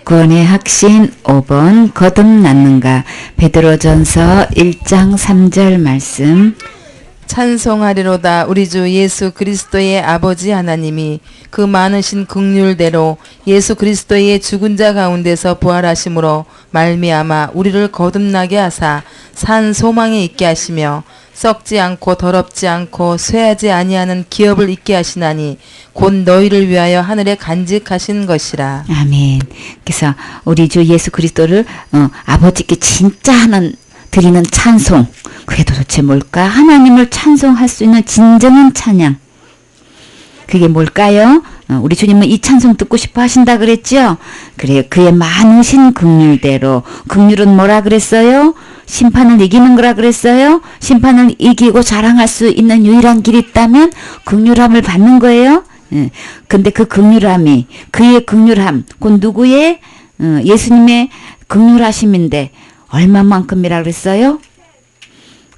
구원의 확신 5번 거듭났는가. 베드로전서 1장 3절 말씀. 찬송하리로다. 우리 주 예수 그리스도의 아버지 하나님이 그 많으신 긍휼대로 예수 그리스도의 죽은 자 가운데서 부활하심으로 말미암아 우리를 거듭나게 하사 산 소망에 있게 하시며 썩지 않고 더럽지 않고 쇠하지 아니하는 기업을 있게 하시나니 곧 너희를 위하여 하늘에 간직하신 것이라. 아멘. 그래서 우리 주 예수 그리스도를 아버지께 진짜 드리는 찬송. 그게 도대체 뭘까? 하나님을 찬송할 수 있는 진정한 찬양. 그게 뭘까요? 우리 주님은 이 찬송 듣고 싶어 하신다 그랬죠? 그래요. 그의 많으신 긍휼대로. 긍휼은 뭐라 그랬어요? 심판을 이기는 거라 그랬어요? 심판을 이기고 자랑할 수 있는 유일한 길이 있다면 긍휼함을 받는 거예요? 근데 그 긍휼함이, 그의 긍휼함, 곧 누구의? 예수님의 긍휼하심인데 얼마만큼이라 그랬어요?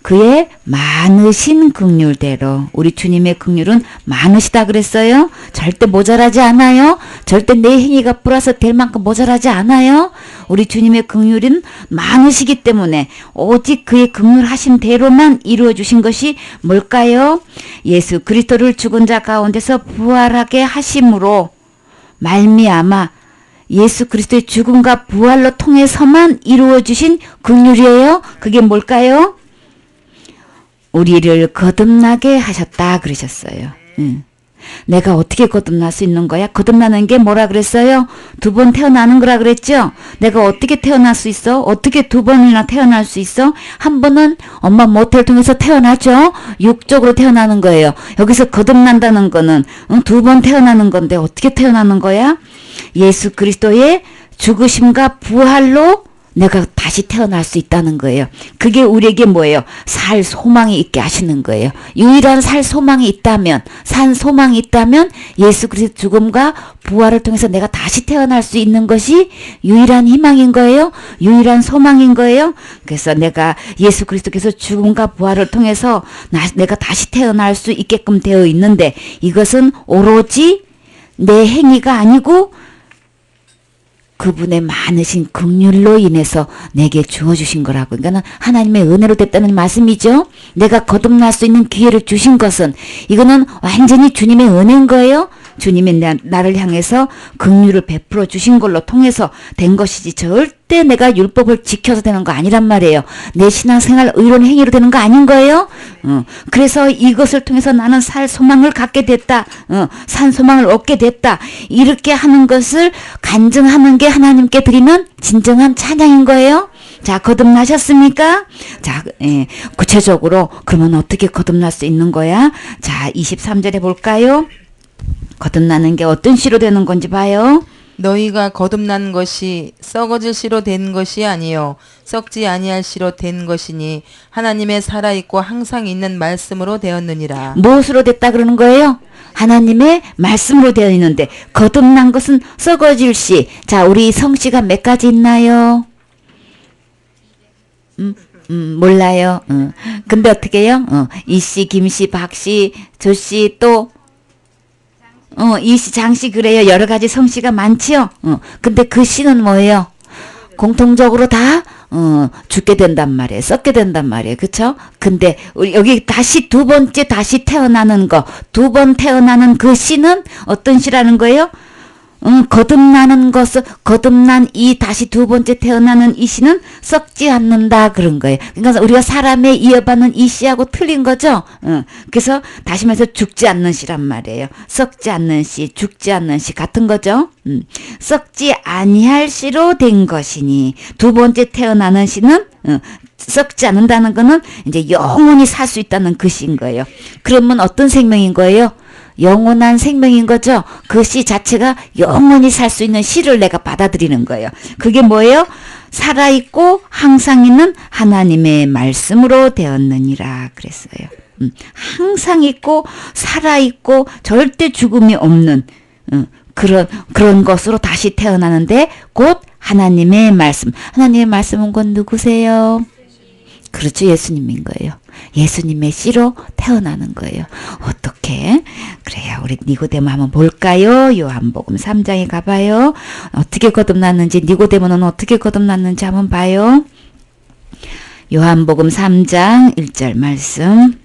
그의 많으신 긍휼대로. 우리 주님의 긍휼은 많으시다 그랬어요. 절대 모자라지 않아요. 절대 내 행위가 플러스 될 만큼 모자라지 않아요. 우리 주님의 긍휼은 많으시기 때문에 오직 그의 긍휼하신 대로만 이루어 주신 것이 뭘까요? 예수 그리스도를 죽은 자 가운데서 부활하게 하심으로 말미암아 예수 그리스도의 죽음과 부활로 통해서만 이루어 주신 긍휼이에요. 그게 뭘까요? 우리를 거듭나게 하셨다 그러셨어요. 내가 어떻게 거듭날 수 있는 거야? 거듭나는 게 뭐라 그랬어요? 2번 태어나는 거라 그랬죠? 내가 어떻게 태어날 수 있어? 어떻게 2번이나 태어날 수 있어? 한 번은 엄마 모태를 통해서 태어나죠? 육적으로 태어나는 거예요. 여기서 거듭난다는 거는 2번 태어나는 건데 어떻게 태어나는 거야? 예수 그리스도의 죽으심과 부활로 내가 다시 태어날 수 있다는 거예요. 그게 우리에게 뭐예요? 살 소망이 있게 하시는 거예요. 유일한 살 소망이 있다면, 산 소망이 있다면 예수 그리스도 죽음과 부활을 통해서 내가 다시 태어날 수 있는 것이 유일한 희망인 거예요. 유일한 소망인 거예요. 그래서 내가 예수 그리스도께서 죽음과 부활을 통해서 내가 다시 태어날 수 있게끔 되어 있는데 이것은 오로지 내 행위가 아니고 그분의 많으신 긍휼로 인해서 내게 주어주신 거라고. 그러니까 하나님의 은혜로 됐다는 말씀이죠. 내가 거듭날 수 있는 기회를 주신 것은 이거는 완전히 주님의 은혜인 거예요. 주님이 나를 향해서 긍휼을 베풀어 주신 걸로 통해서 된 것이지 절대 내가 율법을 지켜서 되는 거 아니란 말이에요. 내 신앙생활 의로운 행위로 되는 거 아닌 거예요. 그래서 이것을 통해서 나는 살 소망을 갖게 됐다. 산 소망을 얻게 됐다. 이렇게 하는 것을 간증하는 게 하나님께 드리는 진정한 찬양인 거예요. 자, 거듭나셨습니까? 자, 구체적으로 그러면 어떻게 거듭날 수 있는 거야? 자, 23절에 볼까요? 거듭나는 게 어떤 씨로 되는 건지 봐요. 너희가 거듭난 것이 썩어질 씨로 된 것이 아니요 썩지 아니할 씨로 된 것이니 하나님의 살아있고 항상 있는 말씀으로 되었느니라. 무엇으로 됐다 그러는 거예요? 하나님의 말씀으로 되어 있는데 거듭난 것은 썩어질 씨. 자, 우리 성씨가 몇 가지 있나요? 몰라요. 근데 어떻게 해요? 이씨, 김씨, 박씨, 조씨 또 이씨, 장씨 그래요. 여러 가지 성씨가 많지요. 근데 그 씨는 뭐예요? 공통적으로 다 죽게 된단 말이에요. 썩게 된단 말이에요. 그쵸? 근데 우리 여기 다시 2번째 다시 태어나는 거, 2번 태어나는 그 씨는 어떤 씨라는 거예요? 거듭나는 것을, 거듭난 이 다시 2번째 태어나는 이 씨는 썩지 않는다 그런 거예요. 그러니까 우리가 사람에 이어받는 이 씨하고 틀린 거죠. 그래서 다시 말해서 죽지 않는 씨란 말이에요. 썩지 않는 씨, 죽지 않는 씨 같은 거죠. 썩지 아니할 씨로 된 것이니 2번째 태어나는 씨는 썩지 않는다는 거는 이제 영원히 살 수 있다는 그 씨인 거예요. 그러면 어떤 생명인 거예요? 영원한 생명인 거죠. 그 씨 자체가 영원히 살 수 있는 씨를 내가 받아들이는 거예요. 그게 뭐예요? 살아있고 항상 있는 하나님의 말씀으로 되었느니라 그랬어요. 항상 있고 살아있고 절대 죽음이 없는 그런 것으로 다시 태어나는데 곧 하나님의 말씀. 하나님의 말씀은 곧 누구세요? 그렇죠. 예수님인 거예요. 예수님의 씨로 태어나는 거예요. 어떻게? 그래요. 우리 니고데모 한번 볼까요? 요한복음 3장에 가봐요. 어떻게 거듭났는지, 니고데모는 어떻게 거듭났는지 한번 봐요. 요한복음 3장 1절 말씀.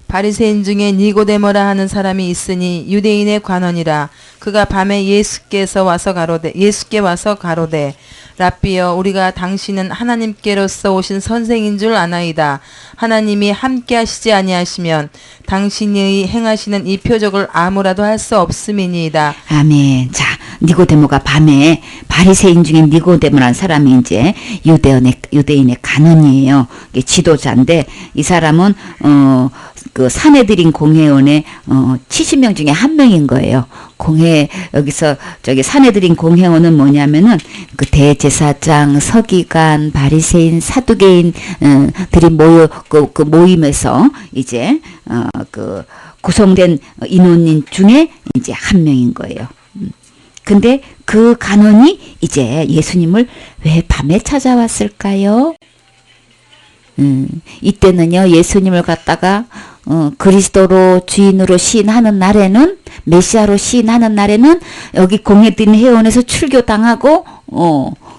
바리새인 중에 니고데모라 하는 사람이 있으니 유대인의 관원이라. 그가 밤에 예수께 와서 가로되 랍비여, 우리가 당신은 하나님께로서 오신 선생인 줄 아나이다. 하나님이 함께 하시지 아니하시면 당신이 행하시는 이 표적을 아무라도 할 수 없음이니이다. 아멘. 자, 니고데모가 밤에 바리새인 중에 니고데모라는 사람이 이제 유대인의 간원이에요. 이게 지도자인데 이 사람은 그 사내들인 공회원의 70명 중에 한 명인 거예요. 여기서 저기 사내들인 공회원은 뭐냐면은 그 대제사장, 서기관, 바리새인, 사두개인 들이 그 모임에서 이제 그 구성된 인원인 중에 이제 한 명인 거예요. 근데 그 간원이 이제 예수님을 왜 밤에 찾아왔을까요? 이때는요, 예수님을 갖다가 그리스도로 주인으로 시인하는 날에는, 메시아로 시인하는 날에는 여기 공회된 회원에서 출교당하고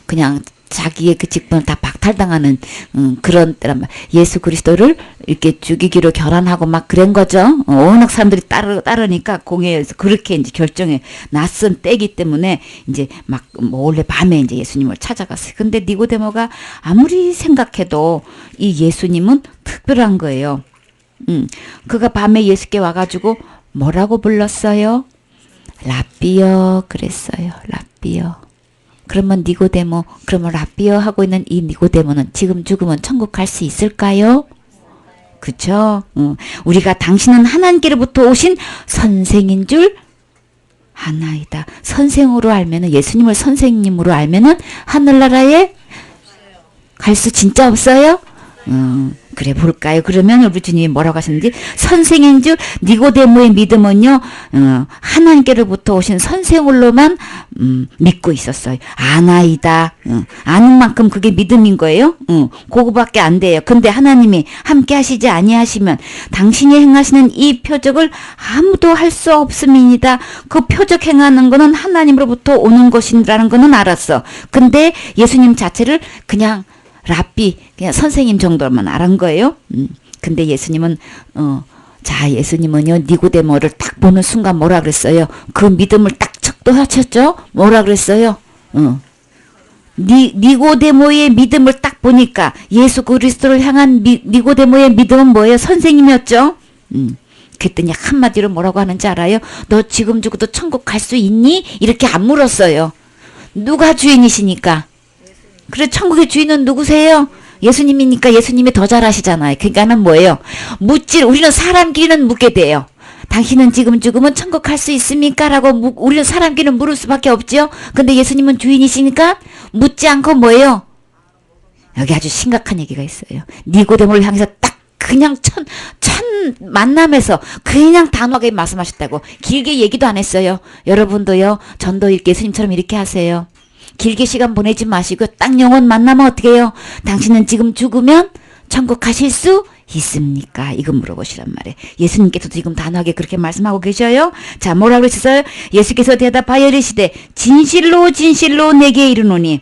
그냥 자기의 그 직분을 다 박탈당하는 그런 때란 말. 예수 그리스도를 이렇게 죽이기로 결단하고 막 그런 거죠. 워낙 사람들이 따르니까 공회에서 그렇게 이제 결정에 낯선 때기 때문에 이제 막 몰래 밤에 이제 예수님을 찾아갔어요. 근데 니고데모가 아무리 생각해도 이 예수님은 특별한 거예요. 그가 밤에 예수께 와가지고 뭐라고 불렀어요? 랍비여 그랬어요. 랍비여. 그러면 니고데모, 그러면 랍비여 하고 있는 이 니고데모는 지금 죽으면 천국 갈 수 있을까요? 그쵸? 우리가 당신은 하나님께로부터 오신 선생인 줄 아나이다. 선생으로 알면은, 예수님을 선생님으로 알면은 하늘나라에 갈 수 진짜 없어요? 그래 볼까요? 그러면 우리 주님이 뭐라고 하셨는지, 선생인 줄 니고데모의 믿음은요, 하나님께로부터 오신 선생으로만 믿고 있었어요. 아나이다. 아는 만큼 그게 믿음인 거예요. 그거밖에 안 돼요. 근데 하나님이 함께 하시지 아니하시면 당신이 행하시는 이 표적을 아무도 할 수 없음이니다. 그 표적 행하는 거는 하나님으로부터 오는 것이라는 거는 알았어. 근데 예수님 자체를 그냥 랍비, 그냥 선생님 정도만 알은 거예요. 근데 예수님은, 예수님은요, 니고데모를 딱 보는 순간 뭐라 그랬어요? 그 믿음을 딱 척도하셨죠? 뭐라 그랬어요? 니고데모의 믿음을 딱 보니까 예수 그리스도를 향한 니고데모의 믿음은 뭐예요? 선생님이었죠? 그랬더니 한마디로 뭐라고 하는지 알아요? 너 지금 죽어도 천국 갈 수 있니? 이렇게 안 물었어요. 누가 주인이시니까? 그래, 천국의 주인은 누구세요? 예수님이니까 예수님이 더 잘하시잖아요. 그러니까는 뭐예요? 우리는 사람끼리는 묻게 돼요. 당신은 지금 죽으면 천국 갈 수 있습니까? 라고 우리는 사람끼리는 물을 수밖에 없죠. 근데 예수님은 주인이시니까 묻지 않고 뭐예요? 여기 아주 심각한 얘기가 있어요. 니고데모를 향해서 딱 그냥 첫 만남에서 그냥 단호하게 말씀하셨다고. 길게 얘기도 안 했어요. 여러분도요, 전도 이렇게 예수님처럼 이렇게 하세요. 길게 시간 보내지 마시고 딱 영혼 만나면 어떻게 해요? 당신은 지금 죽으면 천국 가실 수 있습니까? 이거 물어보시란 말이에요. 예수님께서도 지금 단호하게 그렇게 말씀하고 계셔요. 자, 뭐라고 그러셨어요? 예수께서 대답하여 이르시되 진실로 진실로 내게 이르노니.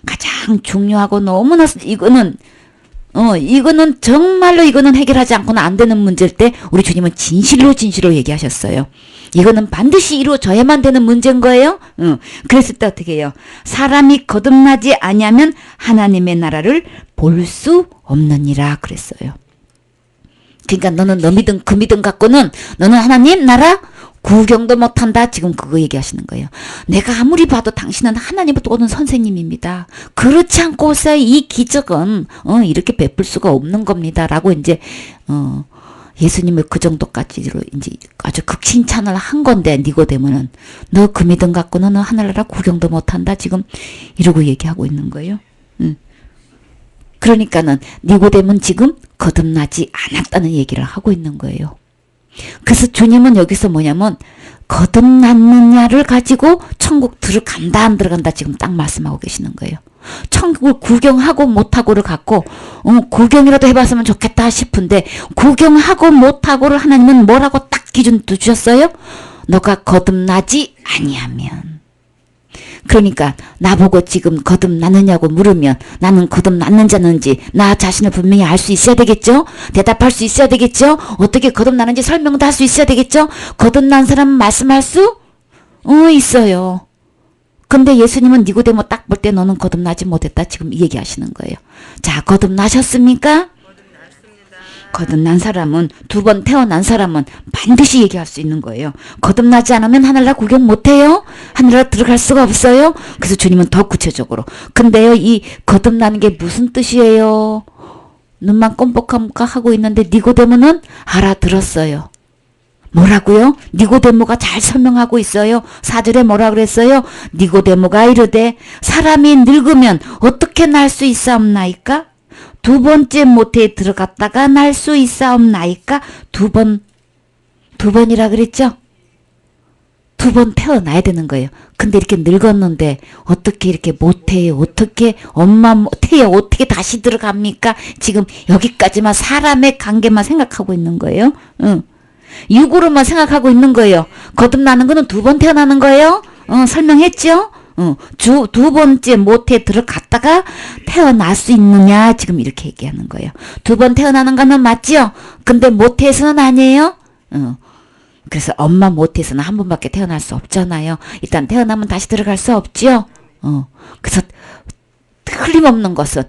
가장 중요하고 너무나 이거는 정말로 이거는 해결하지 않고는 안 되는 문제일 때 우리 주님은 진실로 진실로 얘기하셨어요. 이거는 반드시 이루어져야만 되는 문제인 거예요. 그랬을 때 어떻게 해요? 사람이 거듭나지 아니하면 하나님의 나라를 볼 수 없느니라 그랬어요. 그러니까 너는 그 믿음 갖고는 너는 하나님 나라 구경도 못한다. 지금 그거 얘기하시는 거예요. 내가 아무리 봐도 당신은 하나님부터 오는 선생님입니다. 그렇지 않고서 이 기적은 이렇게 베풀 수가 없는 겁니다. 라고 이제 예수님을 그 정도까지로 이제 아주 극칭찬을 한 건데, 니고데모는 너 그 믿음 갖고는 너 하늘나라 구경도 못한다. 지금 이러고 얘기하고 있는 거예요. 그러니까는 니고데모는 지금 거듭나지 않았다는 얘기를 하고 있는 거예요. 그래서 주님은 여기서 뭐냐면 거듭났느냐를 가지고 천국 들어간다 안 들어간다 지금 딱 말씀하고 계시는 거예요. 천국을 구경하고 못하고를 갖고 구경이라도 해봤으면 좋겠다 싶은데 구경하고 못하고를 하나님은 뭐라고 딱 기준도 주셨어요? 너가 거듭나지 아니하면. 그러니까 나보고 지금 거듭났느냐고 물으면 나는 거듭났는지 않는지 나 자신을 분명히 알 수 있어야 되겠죠? 대답할 수 있어야 되겠죠? 어떻게 거듭나는지 설명도 할 수 있어야 되겠죠? 거듭난 사람은 말씀할 수? 있어요. 근데 예수님은 니고데모 딱 볼 때 너는 거듭나지 못했다 지금 얘기하시는 거예요. 자, 거듭나셨습니까? 거듭난 사람은 두 번 태어난 사람은 반드시 얘기할 수 있는 거예요. 거듭나지 않으면 하늘나라 구경 못해요. 하늘나라 들어갈 수가 없어요. 그래서 주님은 더 구체적으로 근데요 이 거듭나는 게 무슨 뜻이에요? 눈만 껌뻑껌뻑하고 있는데 니고데모는 알아들었어요. 뭐라고요? 니고데모가 잘 설명하고 있어요. 4절에 뭐라 그랬어요? 니고데모가 이르되 사람이 늙으면 어떻게 날 수 있사옵나이까? 두 번째 모태에 들어갔다가 날 수 있사옵나이까? 두 번이라 그랬죠? 두 번 태어나야 되는 거예요. 근데 이렇게 늙었는데 어떻게 이렇게 모태에 어떻게 엄마 모태에 어떻게 다시 들어갑니까? 지금 여기까지만 사람의 관계만 생각하고 있는 거예요. 육으로만 생각하고 있는 거예요. 거듭나는 거는 두 번 태어나는 거예요. 설명했죠? 두 번째 모태에 들어갔다가 태어날 수 있느냐 지금 이렇게 얘기하는 거예요. 두 번 태어나는 거는 맞죠? 근데 모태에서는 아니에요. 그래서 엄마 모태에서는 한 번밖에 태어날 수 없잖아요. 일단 태어나면 다시 들어갈 수 없죠. 그래서 틀림없는 것은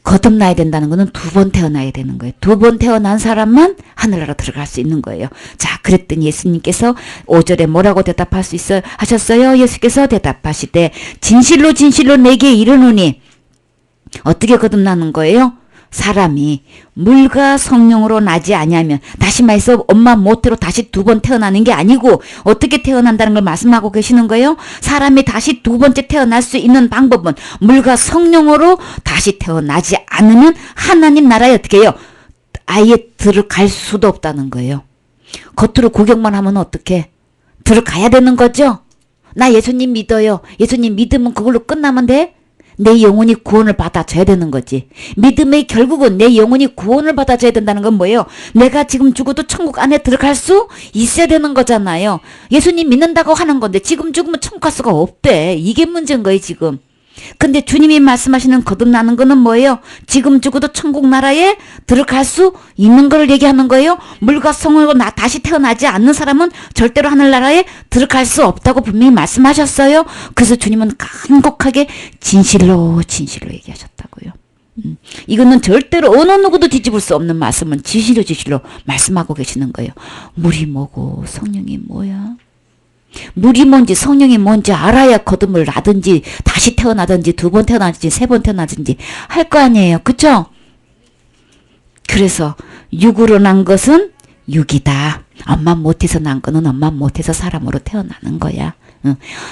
거듭나야 된다는 거는 두 번 태어나야 되는 거예요. 두 번 태어난 사람만 하늘나라 들어갈 수 있는 거예요. 자, 그랬더니 예수님께서 5절에 뭐라고 대답할 수 있어 하셨어요? 예수께서 대답하시되 진실로 진실로 내게 이르노니 어떻게 거듭나는 거예요? 사람이 물과 성령으로 나지 아니하면 다시 말해서 엄마 모태로 다시 두 번 태어나는 게 아니고 어떻게 태어난다는 걸 말씀하고 계시는 거예요? 사람이 다시 두 번째 태어날 수 있는 방법은 물과 성령으로 다시 태어나지 않으면 하나님 나라에 어떻게 해요? 아예 들어갈 수도 없다는 거예요. 겉으로 구경만 하면 어떻게? 들어가야 되는 거죠? 나 예수님 믿어요. 예수님 믿으면 그걸로 끝나면 돼? 내 영혼이 구원을 받아줘야 되는 거지. 믿음의 결국은 내 영혼이 구원을 받아줘야 된다는 건 뭐예요? 내가 지금 죽어도 천국 안에 들어갈 수 있어야 되는 거잖아요. 예수님 믿는다고 하는 건데 지금 죽으면 천국 갈 수가 없대. 이게 문제인 거예요 지금. 근데 주님이 말씀하시는 거듭나는 거는 뭐예요? 지금 죽어도 천국 나라에 들어갈 수 있는 걸 얘기하는 거예요. 물과 성으로 다시 태어나지 않는 사람은 절대로 하늘나라에 들어갈 수 없다고 분명히 말씀하셨어요. 그래서 주님은 간곡하게 진실로 진실로 얘기하셨다고요. 이거는 절대로 어느 누구도 뒤집을 수 없는 말씀은 진실로 말씀하고 계시는 거예요. 물이 뭐고 성령이 뭐야? 물이 뭔지 성령이 뭔지 알아야 거듭을 나든지 다시 태어나든지 두 번 태어나든지 세 번 태어나든지 할 거 아니에요. 그쵸? 그래서 육으로 난 것은 육이다. 엄마 못해서 난 거는 엄마 못해서 사람으로 태어나는 거야.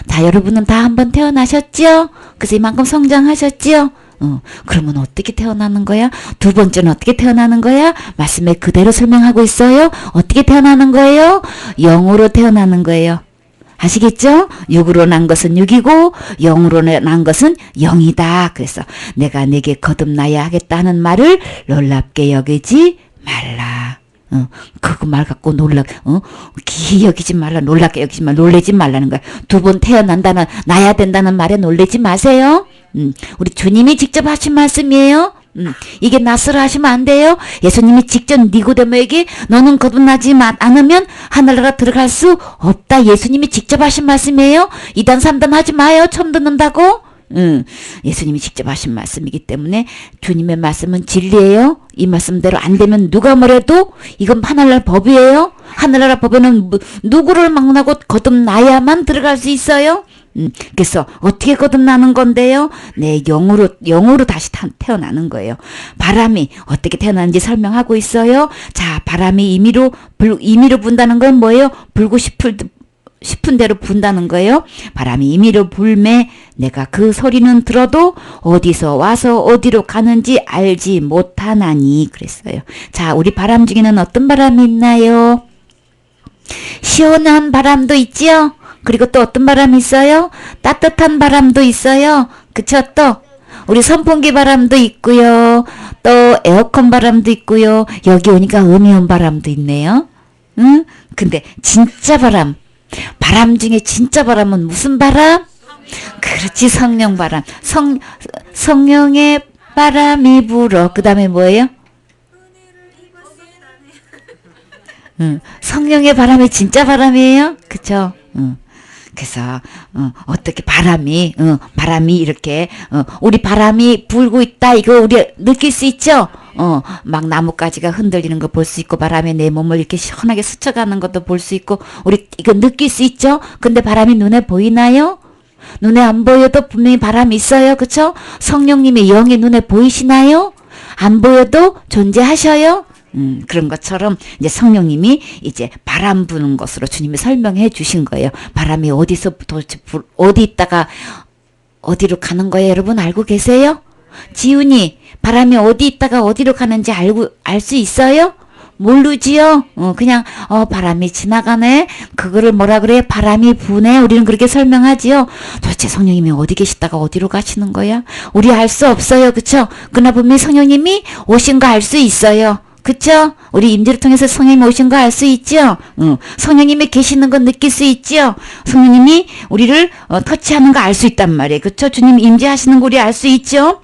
다 여러분은 다 한번 태어나셨죠? 그래서 이만큼 성장하셨죠? 그러면 어떻게 태어나는 거야? 두 번째는 어떻게 태어나는 거야? 말씀에 그대로 설명하고 있어요. 어떻게 태어나는 거예요? 영으로 태어나는 거예요. 아시겠죠? 육으로 난 것은 육이고 영으로 난 것은 영이다. 그래서 내가 내게 거듭나야 하겠다는 말을 놀랍게 여기지 말라. 그거 말 갖고 기이 여기지 말라. 놀랍게 여기지 말라. 놀래지 말라는 거야. 두 번 태어난다는 나야 된다는 말에 놀래지 마세요. 우리 주님이 직접 하신 말씀이에요. 이게 낯설어 하시면 안 돼요. 예수님이 직접 니고데모에게 너는 거듭나지 않으면 하늘나라 들어갈 수 없다. 예수님이 직접 하신 말씀이에요. 2단 3단 하지 마요. 처음 듣는다고. 예수님이 직접 하신 말씀이기 때문에 주님의 말씀은 진리예요. 이 말씀대로 안 되면 누가 뭐래도 이건 하늘나라 법이에요. 하늘나라 법에는 누구를 만나고 거듭나야만 들어갈 수 있어요. 그래서 어떻게 거듭나는 건데요? 내 영으로 다시 태어나는 거예요. 바람이 어떻게 태어나는지 설명하고 있어요. 자, 바람이 임의로 분다는 건 뭐예요? 불고 싶은 대로 분다는 거예요. 바람이 임의로 불매 내가 그 소리는 들어도 어디서 와서 어디로 가는지 알지 못하나니 그랬어요. 자, 우리 바람 중에는 어떤 바람이 있나요? 시원한 바람도 있지요. 그리고 또 어떤 바람이 있어요? 따뜻한 바람도 있어요. 그쵸? 또 우리 선풍기 바람도 있고요. 또 에어컨 바람도 있고요. 여기 오니까 음이온 바람도 있네요. 응? 근데 진짜 바람 중에 진짜 바람은 무슨 바람? 그렇지, 성령 바람. 성령의 바람이 불어. 그 다음에 뭐예요? 성령의 바람이 진짜 바람이에요. 그쵸? 그래서 어떻게 바람이 이렇게 우리 바람이 불고 있다, 이거 우리 느낄 수 있죠? 막 나뭇가지가 흔들리는 거 볼 수 있고, 바람에 내 몸을 이렇게 시원하게 스쳐가는 것도 볼 수 있고, 우리 이거 느낄 수 있죠? 근데 바람이 눈에 보이나요? 눈에 안 보여도 분명히 바람이 있어요. 그쵸? 성령님의 영이 눈에 보이시나요? 안 보여도 존재하셔요? 그런 것처럼 이제 성령님이 이제 바람 부는 것으로 주님이 설명해 주신 거예요. 바람이 어디서 도대체 어디 있다가 어디로 가는 거예요? 여러분 알고 계세요? 지훈이 바람이 어디 있다가 어디로 가는지 알 수 있어요? 모르지요? 그냥 바람이 지나가네. 그거를 뭐라 그래? 바람이 부네. 우리는 그렇게 설명하지요. 도대체 성령님이 어디 계시다가 어디로 가시는 거야? 우리 알 수 없어요. 그쵸? 그러나 분명히 성령님이 오신 거 알 수 있어요. 그쵸? 우리 임재를 통해서 성령님 오신 거 알 수 있죠? 성령님이 계시는 거 느낄 수 있죠? 성령님이 우리를 터치하는 거 알 수 있단 말이에요. 그쵸? 주님 임재하시는 거 우리 알 수 있죠?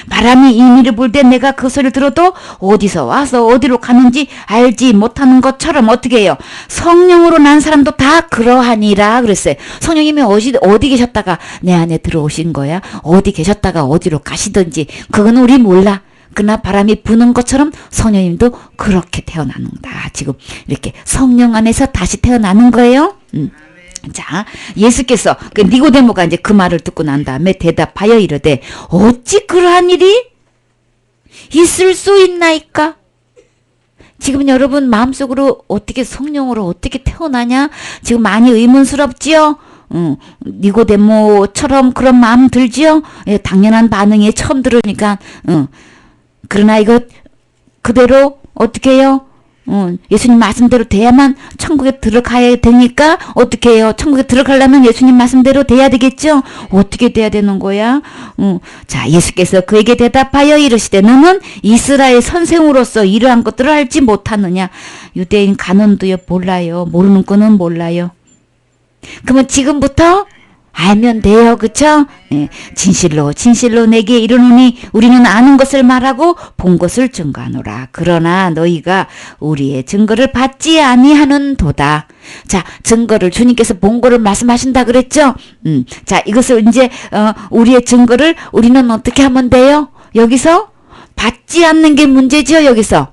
바람이 임의를 불 때 내가 그 소리를 들어도 어디서 와서 어디로 가는지 알지 못하는 것처럼 어떻게 해요? 성령으로 난 사람도 다 그러하니라 그랬어요. 성령님이 어디 계셨다가 내 안에 들어오신 거야? 어디 계셨다가 어디로 가시든지 그거는 우리 몰라. 그러나 바람이 부는 것처럼 성령님도 그렇게 태어나는다. 지금 이렇게 성령 안에서 다시 태어나는 거예요. 자, 예수께서 그 니고데모가 이제 그 말을 듣고 난 다음에 대답하여 이르되 어찌 그러한 일이 있을 수 있나이까? 지금 여러분 마음속으로 어떻게 성령으로 어떻게 태어나냐? 지금 많이 의문스럽지요? 니고데모처럼 그런 마음 들지요? 예, 당연한 반응이 처음 들으니까 그러나 이거 그대로 어떻게 해요? 예수님 말씀대로 돼야만 천국에 들어가야 되니까 어떻게 해요? 천국에 들어가려면 예수님 말씀대로 돼야 되겠죠? 어떻게 돼야 되는 거야? 자, 예수께서 그에게 대답하여 이르시되 너는 이스라엘 선생으로서 이러한 것들을 알지 못하느냐? 유대인 간원도요 몰라요. 모르는 거는 몰라요. 그러면 지금부터 알면 돼요. 그쵸? 예, 진실로 내게 이르노니 우리는 아는 것을 말하고 본 것을 증거하노라. 그러나 너희가 우리의 증거를 받지 아니하는 도다. 자, 증거를 주님께서 본 거를 말씀하신다 그랬죠? 자, 이것을 이제 우리의 증거를 우리는 어떻게 하면 돼요? 여기서 받지 않는 게 문제죠. 여기서.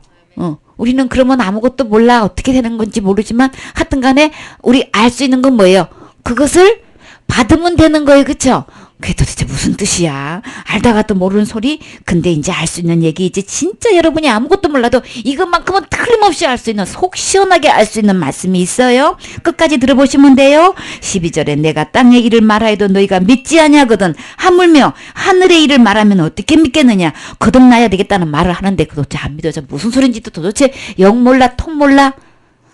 우리는 그러면 아무것도 몰라. 어떻게 되는 건지 모르지만 하여튼 간에 우리 알 수 있는 건 뭐예요? 그것을 받으면 되는 거예요. 그쵸? 그게 도대체 무슨 뜻이야? 알다가 또 모르는 소리? 근데 이제 알 수 있는 얘기, 이제 진짜 여러분이 아무것도 몰라도 이것만큼은 틀림없이 알 수 있는, 속 시원하게 알 수 있는 말씀이 있어요. 끝까지 들어보시면 돼요. 12절에 내가 땅의 일을 말하여도 너희가 믿지 아니하거든. 하물며 하늘의 일을 말하면 어떻게 믿겠느냐? 거듭나야 되겠다는 말을 하는데 그 도대체 안 믿어져. 무슨 소린지도 도대체 영 몰라, 통 몰라,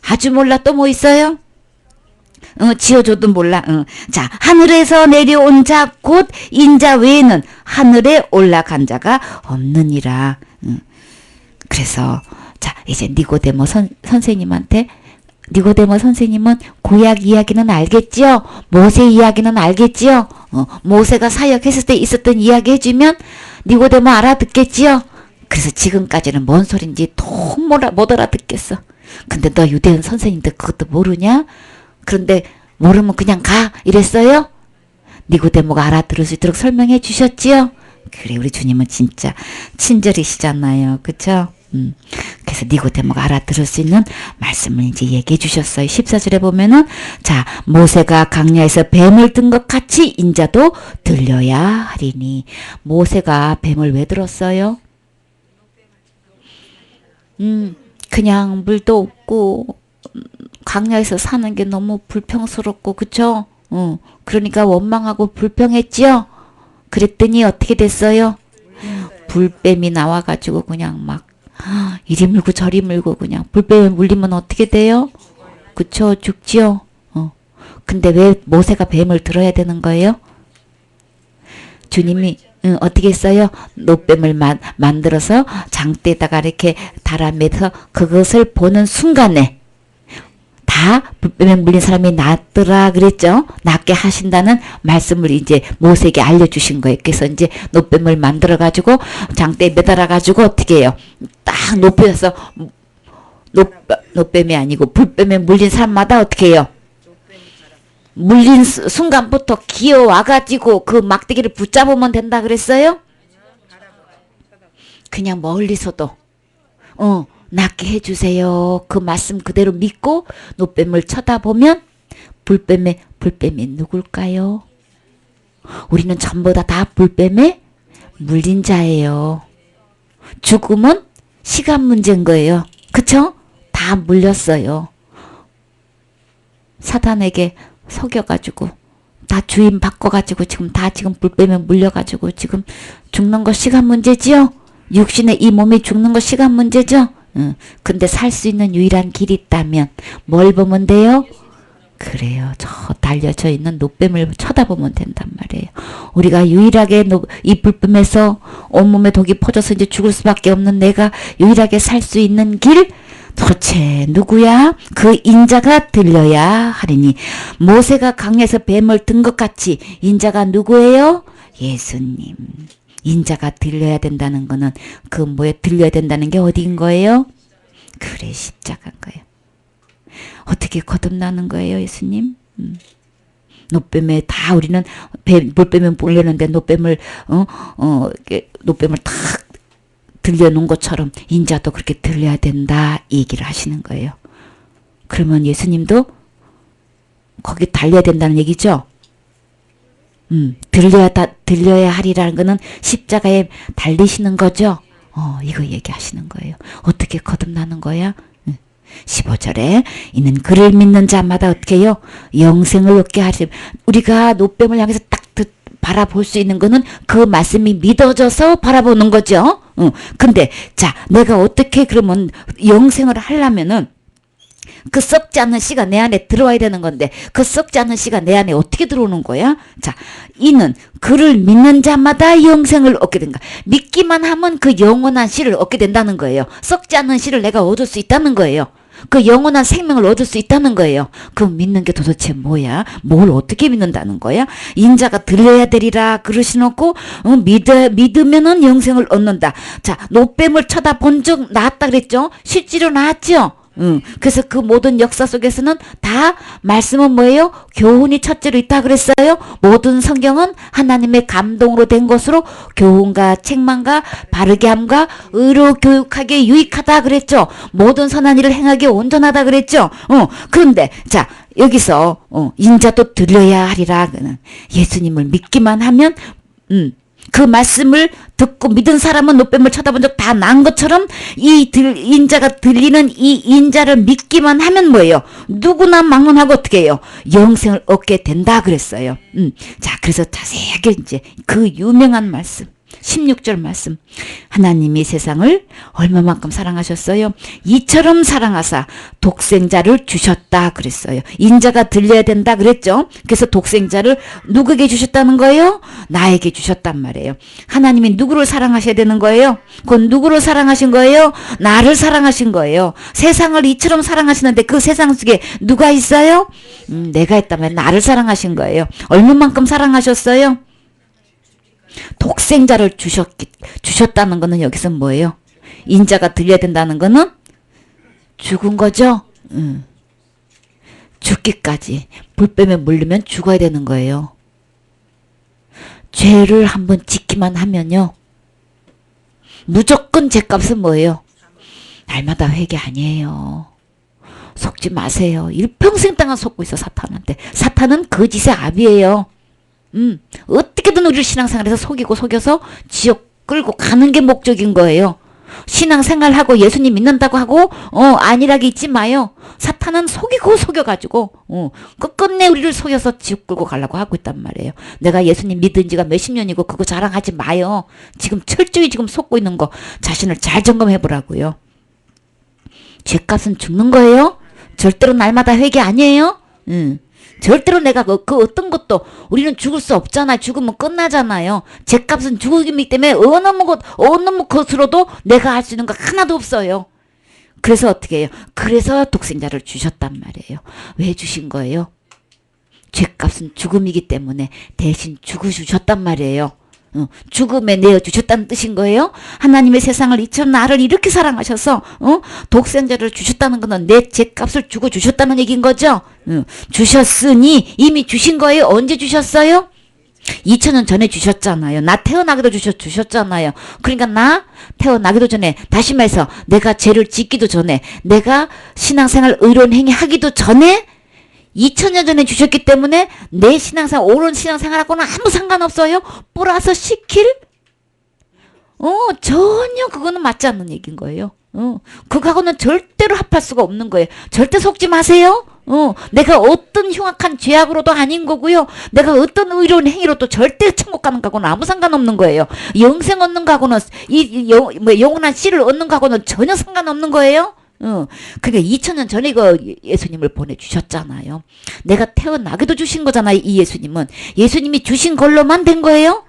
아주 몰라. 또 뭐 있어요? 지어줘도 몰라. 자, 하늘에서 내려온 자 곧 인자 외에는 하늘에 올라간 자가 없느니라. 그래서 자, 이제 니고데모 선생님한테 니고데모 선생님은 구약 이야기는 알겠지요? 모세 이야기는 알겠지요? 모세가 사역했을 때 있었던 이야기 해주면 니고데모 알아듣겠지요? 그래서 지금까지는 뭔 소린지 통 못 알아듣겠어. 근데 너 유대인 선생님들 그것도 모르냐? 그런데 모르면 그냥 가 이랬어요? 니고데모가 알아들을 수 있도록 설명해 주셨지요? 그래, 우리 주님은 진짜 친절이시잖아요. 그쵸? 그래서 니고데모가 알아들을 수 있는 말씀을 이제 얘기해 주셨어요. 14절에 보면은 자, 모세가 강야에서 뱀을 든 것 같이 인자도 들려야 하리니. 모세가 뱀을 왜 들었어요? 그냥 물도 없고 강야에서 사는 게 너무 불평스럽고, 그쵸? 그러니까 원망하고 불평했지요? 그랬더니 어떻게 됐어요? 불뱀이 나와가지고 그냥 막 이리 물고 저리 물고 그냥 불뱀에 물리면 어떻게 돼요? 그쵸, 죽지요. 근데 왜 모세가 뱀을 들어야 되는 거예요? 주님이 어떻게 했어요? 노뱀을 만들어서 장대에다가 이렇게 달아매서 그것을 보는 순간에 다 불뱀에 물린 사람이 낫더라 그랬죠. 낫게 하신다는 말씀을 이제 모세에게 알려주신 거예요. 그래서 이제 노뱀을 만들어 가지고 장대에 매달아 가지고 어떻게 해요? 딱 높여서 노뱀이 아니고 불뱀에 물린 사람마다 어떻게 해요? 물린 순간부터 기어와 가지고 그 막대기를 붙잡으면 된다 그랬어요? 그냥 멀리서도 낫게 해주세요. 그 말씀 그대로 믿고 노뱀을 쳐다보면 불뱀이 누굴까요? 우리는 전부 다 불뱀에 물린 자예요. 죽음은 시간 문제인 거예요. 그쵸? 다 물렸어요. 사단에게 속여가지고 다 주인 바꿔가지고 지금 불뱀에 물려가지고 지금 죽는 거 시간 문제지요? 육신의 이 몸이 죽는 거 시간 문제죠? 근데 살 수 있는 유일한 길이 있다면 뭘 보면 돼요? 그래요. 저 달려져 있는 노뱀을 쳐다보면 된단 말이에요. 우리가 유일하게 이 불뱀에서 온몸에 독이 퍼져서 이제 죽을 수밖에 없는 내가 유일하게 살 수 있는 길? 도대체 누구야? 그 인자가 들려야 하리니. 모세가 강에서 뱀을 든 것 같이 인자가 누구예요? 예수님. 인자가 들려야 된다는 거는 그 뭐에 들려야 된다는 게 어디인 거예요? 그래, 십자가인 거예요. 어떻게 거듭나는 거예요, 예수님? 노뱀에 다 우리는 물뱀에 몰렸는데 노뱀을 노뱀을 탁 들려놓은 것처럼 인자도 그렇게 들려야 된다 이 얘기를 하시는 거예요. 그러면 예수님도 거기 달려야 된다는 얘기죠. 들려야 하리라는 거는 십자가에 달리시는 거죠. 이거 얘기하시는 거예요. 어떻게 거듭나는 거야? 15절에 이는 그를 믿는 자마다 어떻게 해요? 영생을 얻게 하심. 우리가 노뱀을 향해서 딱 바라볼 수 있는 거는 그 말씀이 믿어져서 바라보는 거죠. 근데 자, 내가 어떻게 그러면 영생을 하려면은 그 썩지 않는 씨가 내 안에 들어와야 되는 건데 그 썩지 않는 씨가 내 안에 어떻게 들어오는 거야? 자, 이는 그를 믿는 자마다 영생을 얻게 된다. 믿기만 하면 그 영원한 씨를 얻게 된다는 거예요. 썩지 않는 씨를 내가 얻을 수 있다는 거예요. 그 영원한 생명을 얻을 수 있다는 거예요. 그 믿는 게 도대체 뭐야? 뭘 어떻게 믿는다는 거야? 인자가 들려야 되리라 그러시놓고 믿으면은 영생을 얻는다. 자, 노뱀을 쳐다본 적 나았다 그랬죠? 실제로 나았죠? 그래서 그 모든 역사 속에서는 다 말씀은 뭐예요? 교훈이 첫째로 있다 그랬어요. 모든 성경은 하나님의 감동으로 된 것으로 교훈과 책망과 바르게 함과 의로 교육하기에 유익하다 그랬죠. 모든 선한 일을 행하기에 온전하다 그랬죠. 그런데 자, 여기서 인자도 들려야 하리라. 예수님을 믿기만 하면 그 말씀을 듣고 믿은 사람은 노뱀을 쳐다본 적 다 난 것처럼 인자가 들리는 이 인자를 믿기만 하면 뭐예요? 누구나 막론하고 어떻게 해요? 영생을 얻게 된다 그랬어요. 자, 그래서 자세하게 이제 그 유명한 말씀 16절 말씀. 하나님이 세상을 얼마만큼 사랑하셨어요? 이처럼 사랑하사 독생자를 주셨다 그랬어요. 인자가 들려야 된다 그랬죠. 그래서 독생자를 누구에게 주셨다는 거예요? 나에게 주셨단 말이에요. 하나님이 누구를 사랑하셔야 되는 거예요? 그건 누구를 사랑하신 거예요? 나를 사랑하신 거예요. 세상을 이처럼 사랑하시는데 그 세상 속에 누가 있어요? 내가 있다면 나를 사랑하신 거예요. 얼마만큼 사랑하셨어요? 독생자를 주셨다는 거는 여기서 뭐예요? 인자가 들려야 된다는 거는 죽은 거죠? 죽기까지. 불뱀에 물리면 죽어야 되는 거예요. 죄를 한번 짓기만 하면요. 무조건 죄값은 뭐예요? 날마다 회개 아니에요. 속지 마세요. 일평생 동안 속고 있어 사탄한테. 사탄은 거짓의 압이에요. 어떻게든 우리를 신앙생활에서 속이고 속여서 지옥 끌고 가는 게 목적인 거예요. 신앙생활하고 예수님 믿는다고 하고 안일하게 있지 마요. 사탄은 속이고 속여가지고 끝끝내 우리를 속여서 지옥 끌고 가려고 하고 있단 말이에요. 내가 예수님 믿은 지가 몇십 년이고 그거 자랑하지 마요. 지금 철저히 지금 속고 있는 거 자신을 잘 점검해 보라고요. 죄값은 죽는 거예요. 절대로 날마다 회개 아니에요. 절대로 내가 그 어떤 것도 우리는 죽을 수 없잖아요. 죽으면 끝나잖아요. 죄값은 죽음이기 때문에 어느 것으로도 내가 할 수 있는 거 하나도 없어요. 그래서 어떻게 해요? 그래서 독생자를 주셨단 말이에요. 왜 주신 거예요? 죄값은 죽음이기 때문에 대신 죽으셨단 말이에요. 죽음에 내어주셨다는 뜻인 거예요. 하나님의 세상을 이처럼 나를 이렇게 사랑하셔서 독생자를 주셨다는 것은 내 죄값을 주고 주셨다는 얘기인 거죠. 주셨으니 이미 주신 거예요. 언제 주셨어요? 2000년 전에 주셨잖아요. 나 태어나기도 주셨잖아요. 그러니까 나 태어나기도 전에, 다시 말해서 내가 죄를 짓기도 전에, 내가 신앙생활 의로운 행위 하기도 전에 2000년 전에 주셨기 때문에 내 신앙생활, 옳은 신앙생활하고는 아무 상관없어요. 플러스 시킬? 전혀 그거는 맞지 않는 얘기인 거예요. 그거하고는 절대로 합할 수가 없는 거예요. 절대 속지 마세요. 내가 어떤 흉악한 죄악으로도 아닌 거고요. 내가 어떤 의로운 행위로도 절대 천국 가는 거하고는 아무 상관없는 거예요. 영생 얻는 거하고는, 영원한 씨를 얻는 거하고는 전혀 상관없는 거예요. 그러니까 2000년 전에 이거 예수님을 보내주셨잖아요. 내가 태어나기도 주신 거잖아요. 이 예수님은. 예수님이 주신 걸로만 된 거예요.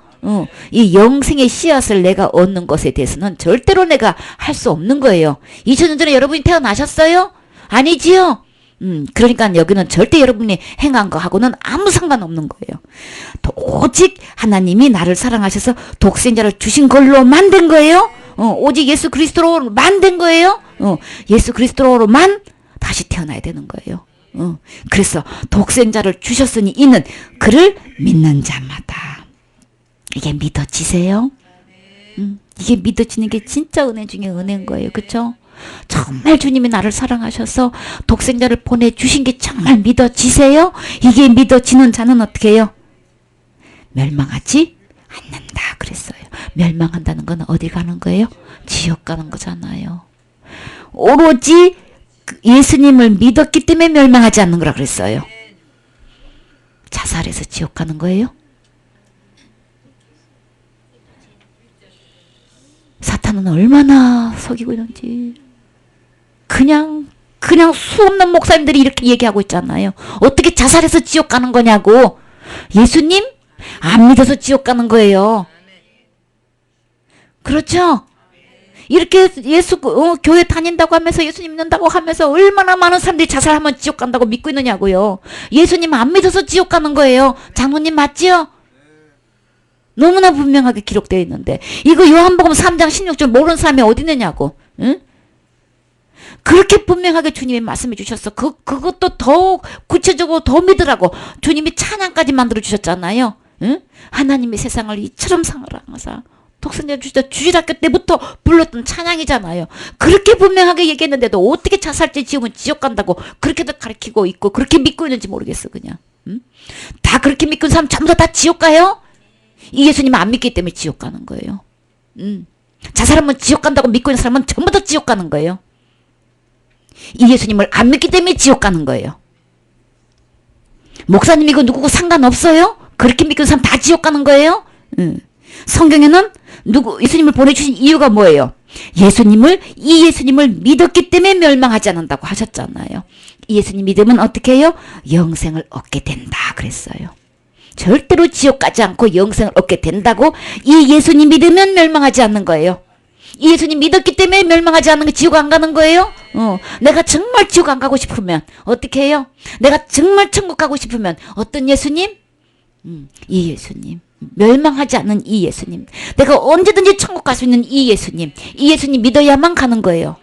이 영생의 씨앗을 내가 얻는 것에 대해서는 절대로 내가 할 수 없는 거예요. 2000년 전에 여러분이 태어나셨어요? 아니지요? 그러니까 여기는 절대 여러분이 행한 거하고는 아무 상관없는 거예요. 오직 하나님이 나를 사랑하셔서 독생자를 주신 걸로 만든 거예요. 오직 예수 그리스도로 만든 거예요. 예수 그리스도로만 다시 태어나야 되는 거예요. 그래서 독생자를 주셨으니 이는 그를 믿는 자마다. 이게 믿어지세요? 이게 믿어지는 게 진짜 은혜 중에 은혜인 거예요. 그렇죠? 정말 주님이 나를 사랑하셔서 독생자를 보내주신 게 정말 믿어지세요? 이게 믿어지는 자는 어떻게 해요? 멸망하지 않는다 그랬어요. 멸망한다는 건 어디 가는 거예요? 지옥 가는 거잖아요. 오로지 예수님을 믿었기 때문에 멸망하지 않는 거라 그랬어요. 자살해서 지옥 가는 거예요? 사탄은 얼마나 속이고 있는지. 그냥 수없는 목사님들이 이렇게 얘기하고 있잖아요. 어떻게 자살해서 지옥 가는 거냐고. 예수님 안 믿어서 지옥 가는 거예요. 그렇죠? 이렇게 교회 다닌다고 하면서 예수님 믿는다고 하면서 얼마나 많은 사람들이 자살하면 지옥 간다고 믿고 있느냐고요. 예수님 안 믿어서 지옥 가는 거예요. 장로님 맞지요? 너무나 분명하게 기록되어 있는데 이거 요한복음 3장 16절 모르는 사람이 어디 있느냐고. 응? 그렇게 분명하게 주님이 말씀해 주셨어. 그것도 더 구체적으로 더 믿으라고 주님이 찬양까지 만들어 주셨잖아요. 응? 하나님의 세상을 이처럼 사랑하사 독생자 주일학교 때부터 불렀던 찬양이잖아요. 그렇게 분명하게 얘기했는데도 어떻게 자살죄 지으면 지옥 간다고 그렇게도 가르치고 있고 그렇게 믿고 있는지 모르겠어 그냥. 응? 다 그렇게 믿고 있는 사람 전부 다 지옥 가요? 이 예수님 안 믿기 때문에 지옥 가는 거예요. 자살하면 지옥 간다고 믿고 있는 사람은 전부 다 지옥 가는 거예요. 이 예수님을 안 믿기 때문에 지옥 가는 거예요. 목사님이고 누구고 상관없어요? 그렇게 믿고 있는 사람 다 지옥 가는 거예요? 성경에는 예수님을 보내주신 이유가 뭐예요? 이 예수님을 믿었기 때문에 멸망하지 않는다고 하셨잖아요. 이 예수님 믿으면 어떻게 해요? 영생을 얻게 된다 그랬어요. 절대로 지옥 가지 않고 영생을 얻게 된다고. 이 예수님 믿으면 멸망하지 않는 거예요. 이 예수님 믿었기 때문에 멸망하지 않는 거 지옥 안 가는 거예요. 내가 정말 지옥 안 가고 싶으면 어떻게 해요? 내가 정말 천국 가고 싶으면 어떤 예수님? 이 예수님. 멸망하지 않는 이 예수님. 내가 언제든지 천국 갈 수 있는 이 예수님. 이 예수님 믿어야만 가는 거예요.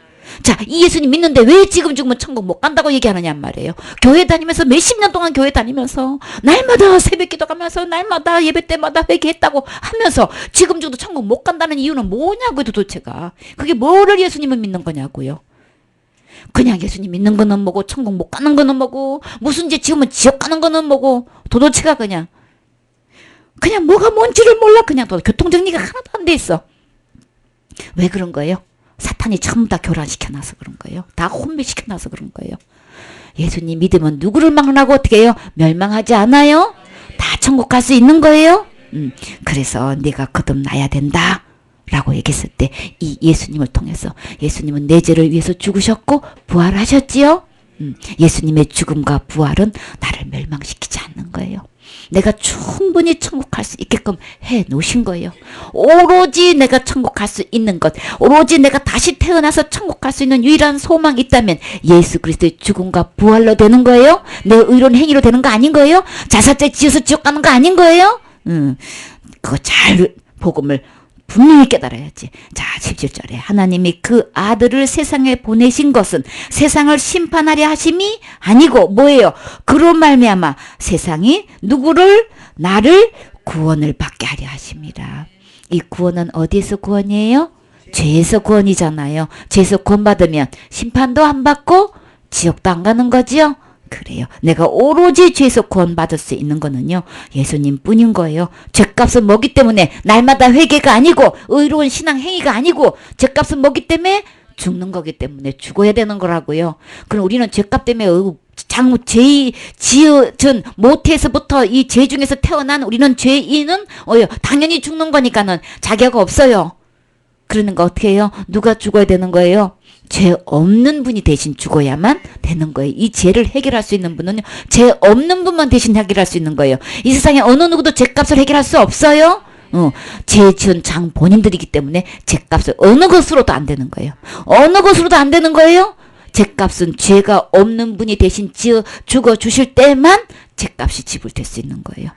자, 이 예수님 믿는데 왜 지금 죽으면 천국 못 간다고 얘기하느냐 말이에요. 교회 다니면서 몇십 년 동안 교회 다니면서 날마다 새벽 기도 가면서 날마다 예배 때마다 회개했다고 하면서 지금 죽어도 천국 못 간다는 이유는 뭐냐고요 도대체가. 그게 뭐를 예수님을 믿는 거냐고요. 그냥 예수님 믿는 거는 뭐고 천국 못 가는 거는 뭐고 무슨 죄 지으면 지옥 가는 거는 뭐고 도대체가 그냥 뭐가 뭔지를 몰라. 그냥 교통정리가 하나도 안 돼 있어. 왜 그런 거예요? 사탄이 전부 다 교란시켜놔서 그런 거예요. 다 혼미시켜놔서 그런 거예요. 예수님 믿으면 누구를 망하고 어떻게 해요? 멸망하지 않아요? 다 천국 갈 수 있는 거예요? 그래서 네가 거듭나야 된다 라고 얘기했을 때 이 예수님을 통해서 예수님은 내 죄를 위해서 죽으셨고 부활하셨지요? 예수님의 죽음과 부활은 나를 멸망시키지 않는 거예요. 내가 충분히 천국 갈 수 있게끔 해 놓으신 거예요. 오로지 내가 천국 갈 수 있는 것, 오로지 내가 다시 태어나서 천국 갈 수 있는 유일한 소망이 있다면 예수 그리스도의 죽음과 부활로 되는 거예요. 내 의로운 행위로 되는 거 아닌 거예요. 자살죄 지어서 지옥 가는 거 아닌 거예요. 그거 잘 복음을 분명히 깨달아야지. 자, 17절에 하나님이 그 아들을 세상에 보내신 것은 세상을 심판하려 하심이 아니고 뭐예요? 그로 말미암아 세상이 누구를? 나를 구원을 받게 하려 하심이라. 이 구원은 어디에서 구원이에요? 죄에서 구원이잖아요. 죄에서 구원받으면 심판도 안 받고 지옥도 안 가는 거지요? 그래요. 내가 오로지 죄에서 구원받을 수 있는 거는요, 예수님 뿐인 거예요. 죄값을 먹기 때문에 날마다 회개가 아니고 의로운 신앙 행위가 아니고 죄값을 먹기 때문에 죽는 거기 때문에 죽어야 되는 거라고요. 그럼 우리는 죄값 때문에 죄 지은 모태에서부터 이 죄 중에서 태어난 우리는 죄인은 당연히 죽는 거니까는 자격 없어요. 그러는 거 어떻게 해요? 누가 죽어야 되는 거예요? 죄 없는 분이 대신 죽어야만 되는 거예요. 이 죄를 해결할 수 있는 분은요, 죄 없는 분만 대신 해결할 수 있는 거예요. 이 세상에 어느 누구도 죄값을 해결할 수 없어요. 죄 지은 장 본인들이기 때문에 죄값을 어느 것으로도 안 되는 거예요. 어느 것으로도 안 되는 거예요. 죄값은 죄가 없는 분이 대신 죽어 주실 때만 죄값이 지불될 수 있는 거예요.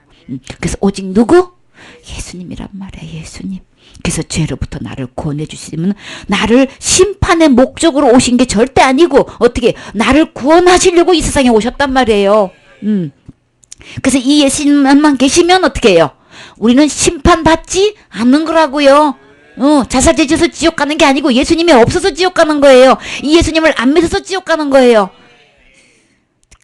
그래서 오직 누구? 예수님이란 말이에요. 예수님. 그래서 죄로부터 나를 구원해 주시면 나를 심판의 목적으로 오신 게 절대 아니고 어떻게 나를 구원하시려고 이 세상에 오셨단 말이에요. 그래서 이 예수님만 계시면 어떻게 해요? 우리는 심판받지 않는 거라고요. 자살죄 지어서 지옥 가는 게 아니고 예수님이 없어서 지옥 가는 거예요. 이 예수님을 안 믿어서 지옥 가는 거예요.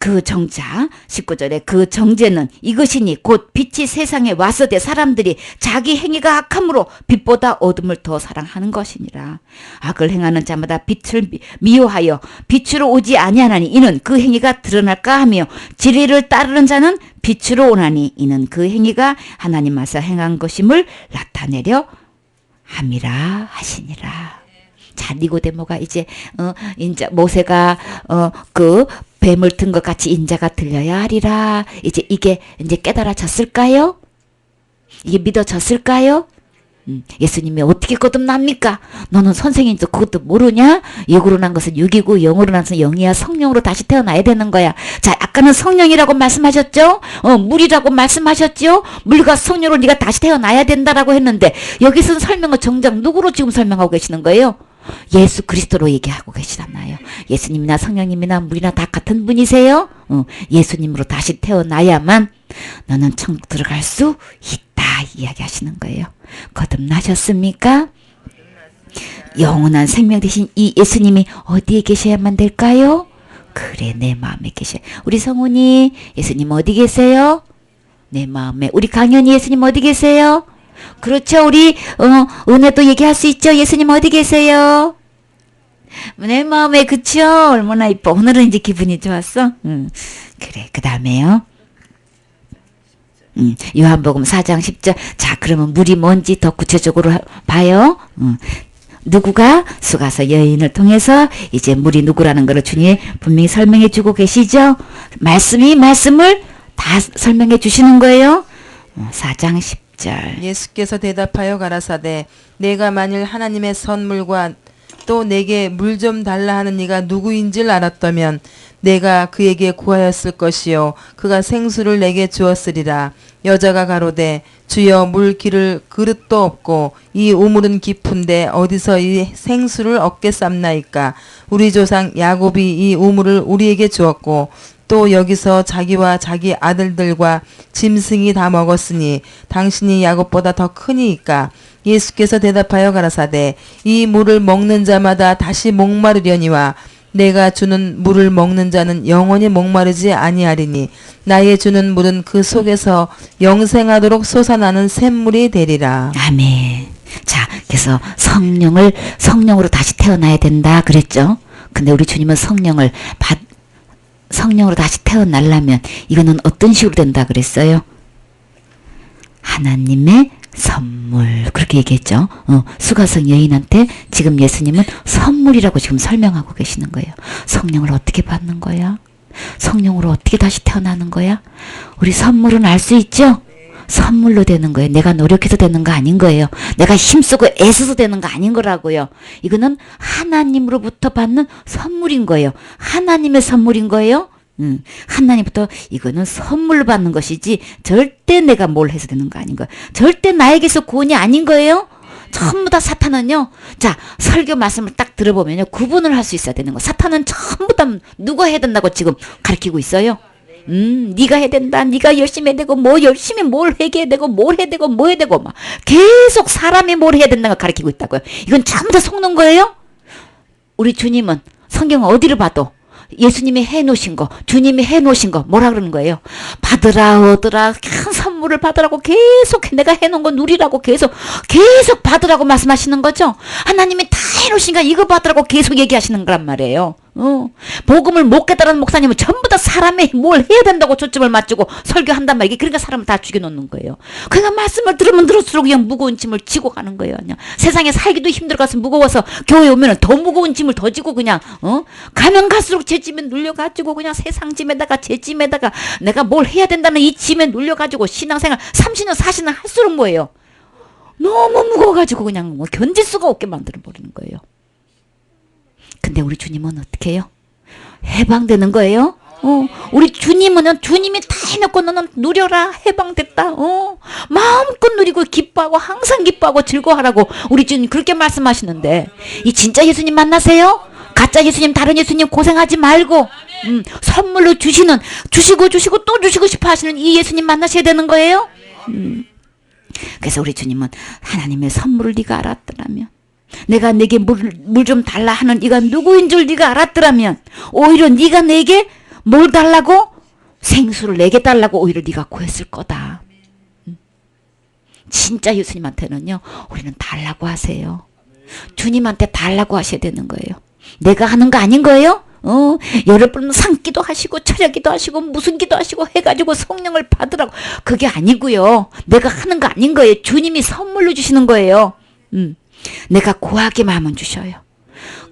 그 정자 19절에 그 정죄는 이것이니 곧 빛이 세상에 왔으되 사람들이 자기 행위가 악함으로 빛보다 어둠을 더 사랑하는 것이니라. 악을 행하는 자마다 빛을 미워하여 빛으로 오지 아니하나니 이는 그 행위가 드러날까 하며 진리를 따르는 자는 빛으로 오나니 이는 그 행위가 하나님 앞에서 행한 것임을 나타내려 함이라 하시니라. 자, 니고데모가 이제 인자 모세가 그 뱀을 든 것 같이 인자가 들려야 하리라. 이제 이게 이제 깨달아졌을까요? 이게 믿어졌을까요? 예수님이 어떻게 거듭납니까? 너는 선생님도 그것도 모르냐? 육으로 난 것은 육이고 영으로 난 것은 영이야. 성령으로 다시 태어나야 되는 거야. 자, 아까는 성령이라고 말씀하셨죠? 물이라고 말씀하셨죠? 물과 성령으로 네가 다시 태어나야 된다라고 했는데 여기서는 설명을 정작 누구로 지금 설명하고 계시는 거예요? 예수 그리스도로 얘기하고 계시잖아요. 예수님이나 성령님이나 물이나 다 같은 분이세요. 예수님으로 다시 태어나야만 너는 천국 들어갈 수 있다 이야기하시는 거예요. 거듭나셨습니까? 영원한 생명 되신 이 예수님이 어디에 계셔야만 될까요? 그래, 내 마음에 계셔요. 우리 성훈이 예수님 어디 계세요? 내 마음에. 우리 강연이 예수님 어디 계세요? 그렇죠. 우리 은혜도 얘기할 수 있죠. 예수님 어디 계세요? 내 마음에. 그쵸? 얼마나 이뻐. 오늘은 이제 기분이 좋았어. 그래. 그 다음에요. 요한복음 4장 10절. 자, 그러면 물이 뭔지 더 구체적으로 봐요. 누구가 수가서 여인을 통해서 이제 물이 누구라는 것을 주님이 분명히 설명해 주고 계시죠. 말씀을 다 설명해 주시는 거예요. 4장 10절. 예수께서 대답하여 가라사대 내가 만일 하나님의 선물과 또 내게 물 좀 달라 하는 이가 누구인지를 알았다면 내가 그에게 구하였을 것이요 그가 생수를 내게 주었으리라. 여자가 가로되 주여 물 기를 그릇도 없고 이 우물은 깊은데 어디서 이 생수를 얻겠삼나이까. 우리 조상 야곱이 이 우물을 우리에게 주었고 또 여기서 자기와 자기 아들들과 짐승이 다 먹었으니 당신이 야곱보다 더 크니이까. 예수께서 대답하여 가라사대 이 물을 먹는 자마다 다시 목마르려니와 내가 주는 물을 먹는 자는 영원히 목마르지 아니하리니 나의 주는 물은 그 속에서 영생하도록 솟아나는 샘물이 되리라. 아멘. 자, 그래서 성령으로 다시 태어나야 된다 그랬죠. 근데 우리 주님은 성령으로 다시 태어나려면 이거는 어떤 식으로 된다 그랬어요? 하나님의 선물 그렇게 얘기했죠. 수가성 여인한테 지금 예수님은 선물이라고 지금 설명하고 계시는 거예요. 성령을 어떻게 받는 거야? 성령으로 어떻게 다시 태어나는 거야? 우리 선물은 알 수 있죠? 선물로 되는 거예요. 내가 노력해서 되는 거 아닌 거예요. 내가 힘쓰고 애써서 되는 거 아닌 거라고요. 이거는 하나님으로부터 받는 선물인 거예요. 하나님의 선물인 거예요. 하나님부터 이거는 선물로 받는 것이지 절대 내가 뭘 해서 되는 거 아닌 거예요. 절대 나에게서 구원이 아닌 거예요. 전부 다 사탄은요. 자, 설교 말씀을 딱 들어보면요. 구분을 할 수 있어야 되는 거. 사탄은 전부 다 누가 해야 된다고 지금 가르치고 있어요. 네가 해야 된다. 네가 열심히 해야 되고 뭐 열심히 뭘 회개해야 되고 뭘 해야 되고 뭐 해야 되고 막 계속 사람이 뭘 해야 된다고 가르치고 있다고요. 이건 전부 다 속는 거예요. 우리 주님은 성경 어디를 봐도 예수님이 해놓으신 거, 주님이 해놓으신 거 뭐라 그러는 거예요? 받으라 얻으라 큰 선물을 받으라고 계속 내가 해놓은 거 누리라고 계속 받으라고 말씀하시는 거죠. 하나님이 다 해놓으신 거 이거 받으라고 계속 얘기하시는 거란 말이에요. 복음을 못 깨달은 목사님은 전부 다 사람이 뭘 해야 된다고 초점을 맞추고 설교한단 말이에요. 그러니까 사람을 다 죽여놓는 거예요. 그러니까 말씀을 들으면 들을수록 그냥 무거운 짐을 지고 가는 거예요. 그냥 세상에 살기도 힘들어가서 무거워서 교회 오면 더 무거운 짐을 더 지고 그냥 가면 갈수록 제 짐에 눌려가지고 그냥 세상 짐에다가 제 짐에다가 내가 뭘 해야 된다는 이 짐에 눌려가지고 신앙생활 30년 40년 할수록 뭐예요? 너무 무거워가지고 그냥 뭐 견딜 수가 없게 만들어버리는 거예요. 근데 우리 주님은 어떻게 해요? 해방되는 거예요. 우리 주님은 주님이 다 해놓고 너는 누려라. 해방됐다. 마음껏 누리고 기뻐하고 항상 기뻐하고 즐거워하라고 우리 주님 그렇게 말씀하시는데 이 진짜 예수님 만나세요? 가짜 예수님 다른 예수님 고생하지 말고 선물로 주시고 또 주시고 싶어 하시는 이 예수님 만나셔야 되는 거예요. 그래서 우리 주님은 하나님의 선물을 네가 알았더라면 내가 내게 물 좀 달라 하는 네가 누구인 줄 네가 알았더라면 오히려 네가 내게 뭘 달라고? 생수를 내게 달라고 오히려 네가 구했을 거다. 진짜 예수님한테는요. 우리는 달라고 하세요. 주님한테 달라고 하셔야 되는 거예요. 내가 하는 거 아닌 거예요? 여러분 상기도 하시고 철야기도 하시고 무슨 기도 하시고 해가지고 성령을 받으라고 그게 아니고요. 내가 하는 거 아닌 거예요. 주님이 선물로 주시는 거예요. 내가 구하기만 하면 주셔요.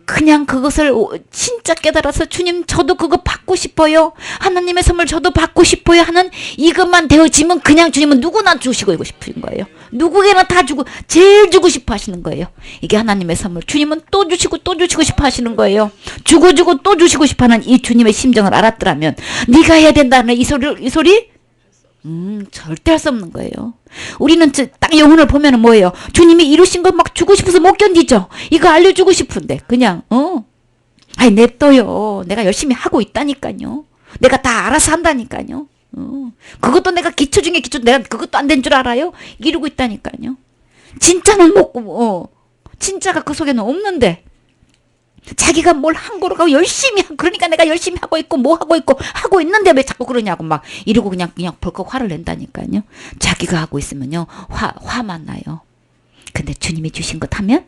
그냥 그것을 진짜 깨달아서 주님 저도 그거 받고 싶어요. 하나님의 선물 저도 받고 싶어요 하는 이것만 되어지면 그냥 주님은 누구나 주시고 싶은 거예요. 누구에게나 다 주고 제일 주고 싶어 하시는 거예요. 이게 하나님의 선물. 주님은 또 주시고 싶어 하시는 거예요. 주고 또 주시고 싶어 하는 이 주님의 심정을 알았더라면 네가 해야 된다는 이 소리 절대 할 수 없는 거예요. 우리는 딱 영혼을 보면은 뭐예요? 주님이 이루신 거 막 주고 싶어서 못 견디죠. 이거 알려주고 싶은데 그냥 아니 냅둬요. 내가 열심히 하고 있다니까요. 내가 다 알아서 한다니까요. 그것도 내가 기초 중에 기초 내가 그것도 안 된 줄 알아요? 이러고 있다니까요. 진짜는 못 진짜가 그 속에는 없는데 자기가 뭘 한 거라고 열심히 그러니까 내가 열심히 하고 있고 뭐 하고 있고 하고 있는데 왜 자꾸 그러냐고 막 이러고 그냥 벌컥 화를 낸다니까요. 자기가 하고 있으면요 화만 나요. 근데 주님이 주신 것 하면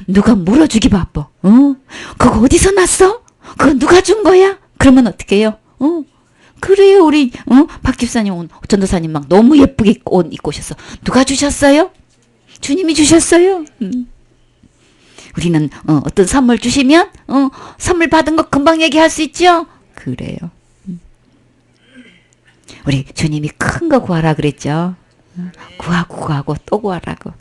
누가 물어주기 바빠. 그거 어디서 났어? 그거 누가 준 거야? 그러면 어떻게 해요? 그래요 우리 박 집사님 전도사님 막 너무 예쁘게 옷 입고 오셨어. 누가 주셨어요? 주님이 주셨어요. 우리는 어떤 선물 주시면 선물 받은 거 금방 얘기할 수 있죠? 그래요. 우리 주님이 큰 거 구하라 그랬죠? 구하고 또 구하라고.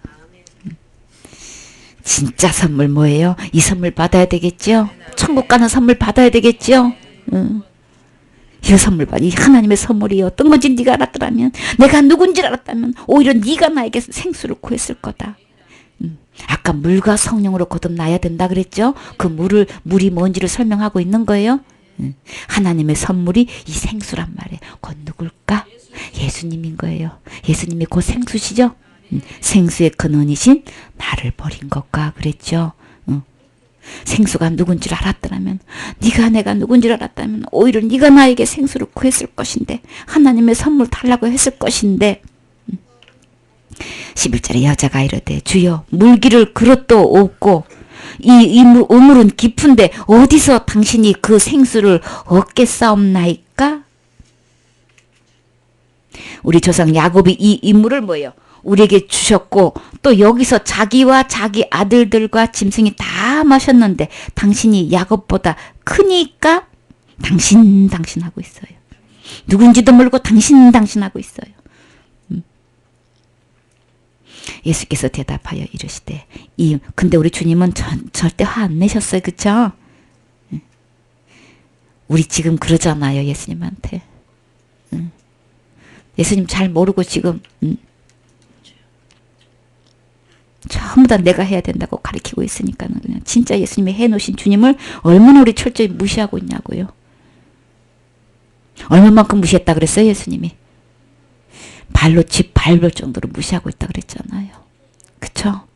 진짜 선물 뭐예요? 이 선물 받아야 되겠죠? 천국 가는 선물 받아야 되겠죠? 이 선물 이 하나님의 선물이 어떤 건지 네가 알았더라면 내가 누군지 알았다면 오히려 네가 나에게 생수를 구했을 거다. 아까 물과 성령으로 거듭나야 된다 그랬죠? 그 물이 뭔지를 설명하고 있는 거예요. 하나님의 선물이 이 생수란 말이에요. 그건 누굴까? 예수님인 거예요. 예수님이 곧 생수시죠? 생수의 근원이신 나를 버린 것과 그랬죠. 생수가 누군지를 알았더라면 네가 내가 누군지를 알았다면 오히려 네가 나에게 생수를 구했을 것인데 하나님의 선물 달라고 했을 것인데 11절에 여자가 이르되 주여 물기를 그릇도 없고 이 우물은 깊은데 어디서 당신이 그 생수를 얻겠사옵나이까? 우리 조상 야곱이 이 물을 뭐예요? 우리에게 주셨고 또 여기서 자기와 자기 아들들과 짐승이 다 마셨는데 당신이 야곱보다 크니까 당신 하고 있어요. 누군지도 모르고 당신 하고 있어요. 예수께서 대답하여 이르시되 근데 우리 주님은 절대 화 안 내셨어요. 그쵸? 우리 지금 그러잖아요. 예수님한테. 예수님 잘 모르고 지금 전부 다 내가 해야 된다고 가르치고 있으니까는 그냥 진짜 예수님이 해놓으신 주님을 얼마나 우리 철저히 무시하고 있냐고요. 얼마만큼 무시했다 그랬어요. 예수님이. 발로 집 밟을 정도로 무시하고 있다 그랬잖아요. 그쵸?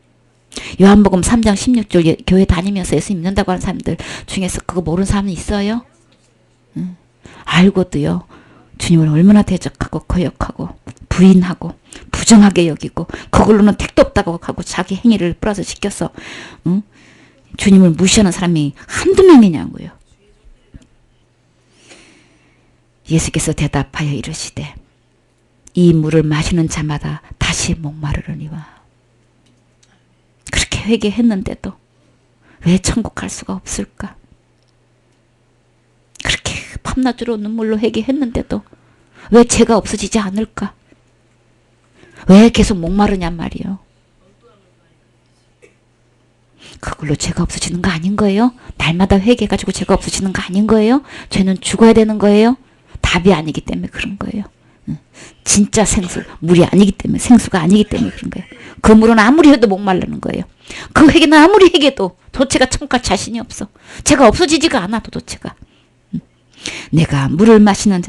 요한복음 3장 16절 교회 다니면서 예수 믿는다고 하는 사람들 중에서 그거 모르는 사람은 있어요? 알고도요. 주님을 얼마나 대적하고 거역하고 부인하고 부정하게 여기고 그걸로는 택도 없다고 하고 자기 행위를 플러스 시켜서 주님을 무시하는 사람이 한두 명이냐고요. 예수께서 대답하여 이르시되 이 물을 마시는 자마다 다시 목마르려니와. 그렇게 회개했는데도 왜 천국 갈 수가 없을까? 그렇게 밤낮으로 눈물로 회개했는데도 왜 죄가 없어지지 않을까? 왜 계속 목마르냔 말이요. 그걸로 죄가 없어지는 거 아닌 거예요? 날마다 회개해가지고 죄가 없어지는 거 아닌 거예요? 죄는 죽어야 되는 거예요? 답이 아니기 때문에 그런 거예요. 진짜 생수, 물이 아니기 때문에, 생수가 아니기 때문에 그런 거예요. 그 물은 아무리 해도 목마르는 거예요. 그 회개는 아무리 회개도 도대체가 천국 갈 자신이 없어. 죄가 없어지지가 않아 도대체가. 내가 물을 마시는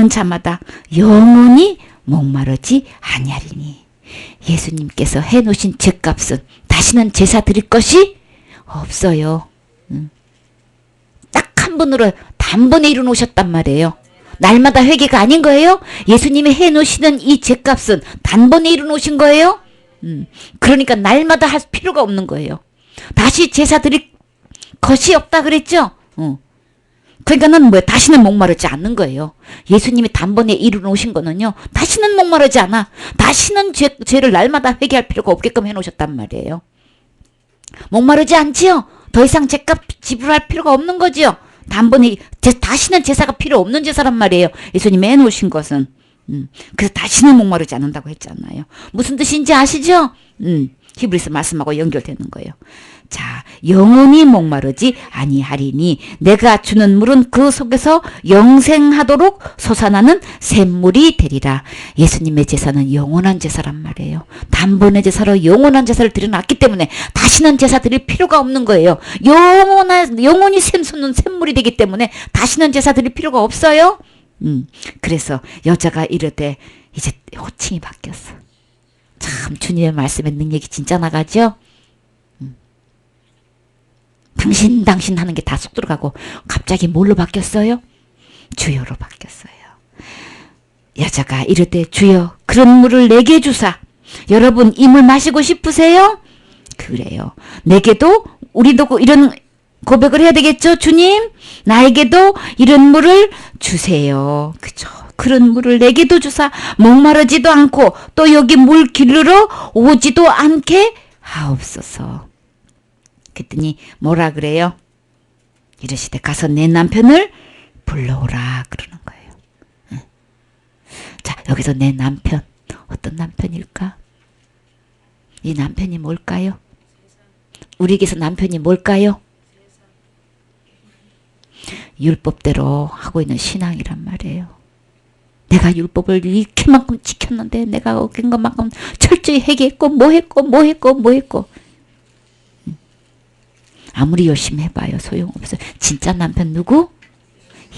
자마다 영원히 목마르지 아니하리니. 예수님께서 해놓으신 죄값은 다시는 제사 드릴 것이 없어요. 딱 한 번으로 단번에 이루어놓으셨단 말이에요. 날마다 회개가 아닌 거예요? 예수님이 해놓으시는 이 죄값은 단번에 이루어놓으신 거예요? 그러니까 날마다 할 필요가 없는 거예요. 다시 제사 드릴 것이 없다 그랬죠? 그러니까는 뭐야? 다시는 목마르지 않는 거예요. 예수님이 단번에 이루어놓으신 거는요. 다시는 목마르지 않아. 다시는 죄를 날마다 회개할 필요가 없게끔 해놓으셨단 말이에요. 목마르지 않지요? 더 이상 죄값 지불할 필요가 없는 거지요. 단번에 다시는 제사가 필요 없는 제사란 말이에요. 예수님이 해놓으신 것은. 그래서 다시는 목마르지 않는다고 했잖아요. 무슨 뜻인지 아시죠? 히브리서 말씀하고 연결되는 거예요. 자, 영원히 목마르지 아니하리니 내가 주는 물은 그 속에서 영생하도록 솟아나는 샘물이 되리라. 예수님의 제사는 영원한 제사란 말이에요. 단번의 제사로 영원한 제사를 드려놨기 때문에 다시는 제사 드릴 필요가 없는 거예요. 영원히 샘솟는 샘물이 되기 때문에 다시는 제사 드릴 필요가 없어요. 그래서 여자가 이르되 이제 호칭이 바뀌었어. 참 주님의 말씀의 능력이 진짜 나가죠. 당신 하는 게 다 쏙 들어가고 갑자기 뭘로 바뀌었어요? 주여로 바뀌었어요. 여자가 이르되 주여 그런 물을 내게 주사. 여러분 이 물 마시고 싶으세요? 그래요. 내게도 우리도 이런 고백을 해야 되겠죠? 주님 나에게도 이런 물을 주세요. 그죠? 그런 물을 내게도 주사 목마르지도 않고 또 여기 물 기르러 오지도 않게 하옵소서. 그랬더니 뭐라 그래요? 이르시되 가서 내 남편을 불러오라 그러는 거예요. 자, 여기서 내 남편 어떤 남편일까? 이 남편이 뭘까요? 우리에게서 남편이 뭘까요? 율법대로 하고 있는 신앙이란 말이에요. 내가 율법을 이렇게만큼 지켰는데 내가 어긴 것만큼 철저히 회개했고 뭐 했고 아무리 열심히 해봐요. 소용없어요. 진짜 남편 누구?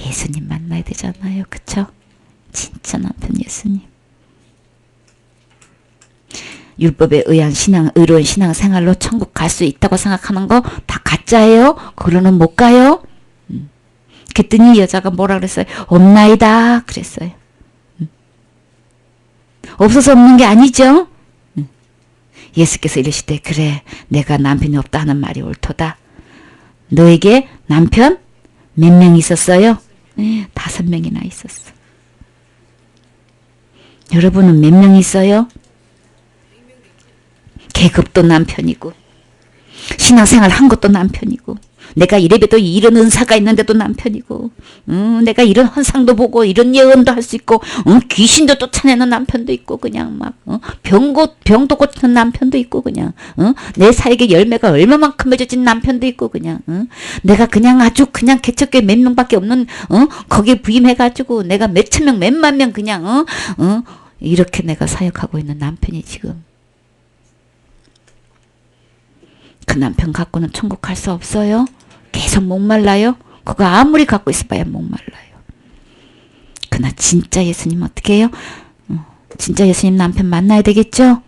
예수님 만나야 되잖아요. 그쵸? 진짜 남편 예수님. 율법에 의한 의로운 신앙생활로 천국 갈 수 있다고 생각하는 거 다 가짜예요. 그러는 못 가요. 그랬더니 여자가 뭐라 그랬어요? 없나이다 그랬어요. 없어서 없는 게 아니죠. 예수께서 이르시되 그래 내가 남편이 없다 하는 말이 옳도다. 너에게 남편 몇 명 있었어요? 5명이나 있었어. 여러분은 몇 명 있어요? 계급도 남편이고 신앙생활 한 것도 남편이고 내가 이래봬도 이런 은사가 있는데도 남편이고 내가 이런 환상도 보고 이런 예언도 할 수 있고 귀신도 쫓아내는 남편도 있고 그냥 막 병도 고치는 남편도 있고 그냥 내 사에게 열매가 얼마만큼 맺어진 남편도 있고 그냥 내가 그냥 아주 그냥 개척교회 몇 명밖에 없는 거기에 부임해가지고 내가 몇천 명 몇만 명 그냥 이렇게 내가 사역하고 있는 남편이 지금 그 남편 갖고는 천국 갈 수 없어요? 계속 목말라요? 그거 아무리 갖고 있어봐야 목말라요. 그러나 진짜 예수님 어떻게 해요? 진짜 예수님 남편 만나야 되겠죠?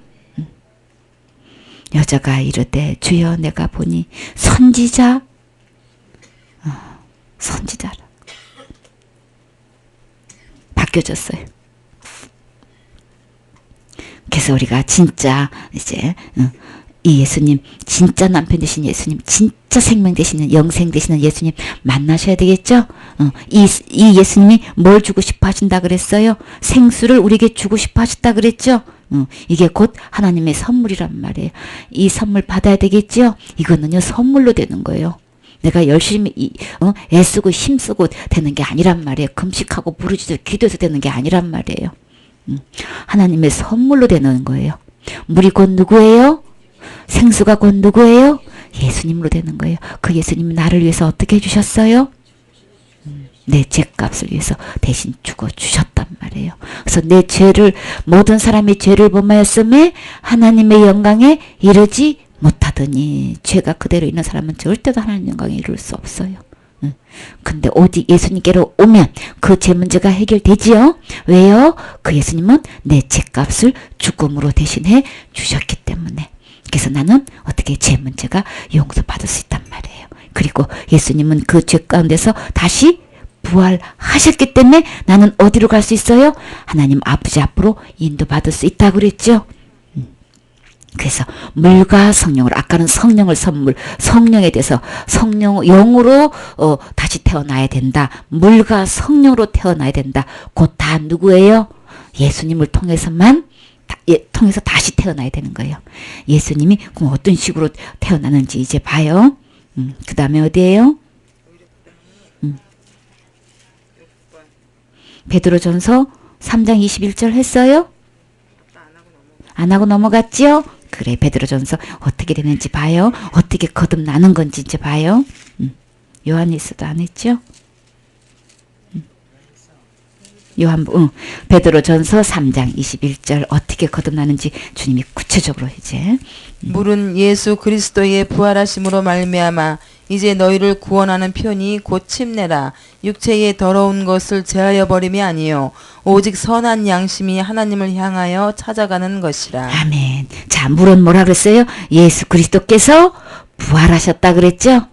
여자가 이르되 주여 내가 보니 선지자라. 바뀌어졌어요. 그래서 우리가 진짜 이제 이 예수님 진짜 남편 되신 예수님 진짜 생명 되시는 영생 되시는 예수님 만나셔야 되겠죠. 이 예수님이 뭘 주고 싶어 하신다 그랬어요? 생수를 우리에게 주고 싶어 하셨다 그랬죠. 이게 곧 하나님의 선물이란 말이에요. 이 선물 받아야 되겠죠. 이거는요 선물로 되는 거예요. 내가 열심히 애쓰고 힘쓰고 되는 게 아니란 말이에요. 금식하고 부르짖어 기도해서 되는 게 아니란 말이에요. 하나님의 선물로 되는 거예요. 물이 곧 누구예요? 생수가 곧 누구예요? 예수님으로 되는 거예요. 그 예수님이 나를 위해서 어떻게 해주셨어요? 내 죄값을 위해서 대신 죽어주셨단 말이에요. 그래서 내 죄를 모든 사람이 죄를 범하였음에 하나님의 영광에 이르지 못하더니 죄가 그대로 있는 사람은 절대로 하나님 영광에 이룰 수 없어요. 근데 오직 예수님께로 오면 그 죄 문제가 해결되지요. 왜요? 그 예수님은 내 죄값을 죽음으로 대신해 주셨기 때문에. 그래서 나는 어떻게 죄 문제가 용서받을 수 있단 말이에요. 그리고 예수님은 그 죄 가운데서 다시 부활하셨기 때문에 나는 어디로 갈 수 있어요? 하나님 아버지 앞으로 인도받을 수 있다고 그랬죠. 그래서 물과 성령으로 아까는 성령을 선물 성령에 대해서 성령 영으로 다시 태어나야 된다. 물과 성령으로 태어나야 된다. 곧 다 누구예요? 예수님을 통해서만 통해서 다시 태어나야 되는 거예요. 예수님이 그럼 어떤 식으로 태어나는지 이제 봐요. 그 다음에 어디예요? 베드로전서 3장 21절 했어요? 안 하고 넘어갔지요? 그래 베드로전서 어떻게 되는지 봐요. 어떻게 거듭나는 건지 이제 봐요. 요한일서도 안 했죠? 베드로전서 3장 21절 어떻게 거듭나는지 주님이 구체적으로 이제 물은 예수 그리스도의 부활하심으로 말미암아 이제 너희를 구원하는 편이 곧 침례라. 육체의 더러운 것을 제하여 버림이 아니요 오직 선한 양심이 하나님을 향하여 찾아가는 것이라. 아멘. 자 물은 뭐라 그랬어요? 예수 그리스도께서 부활하셨다 그랬죠?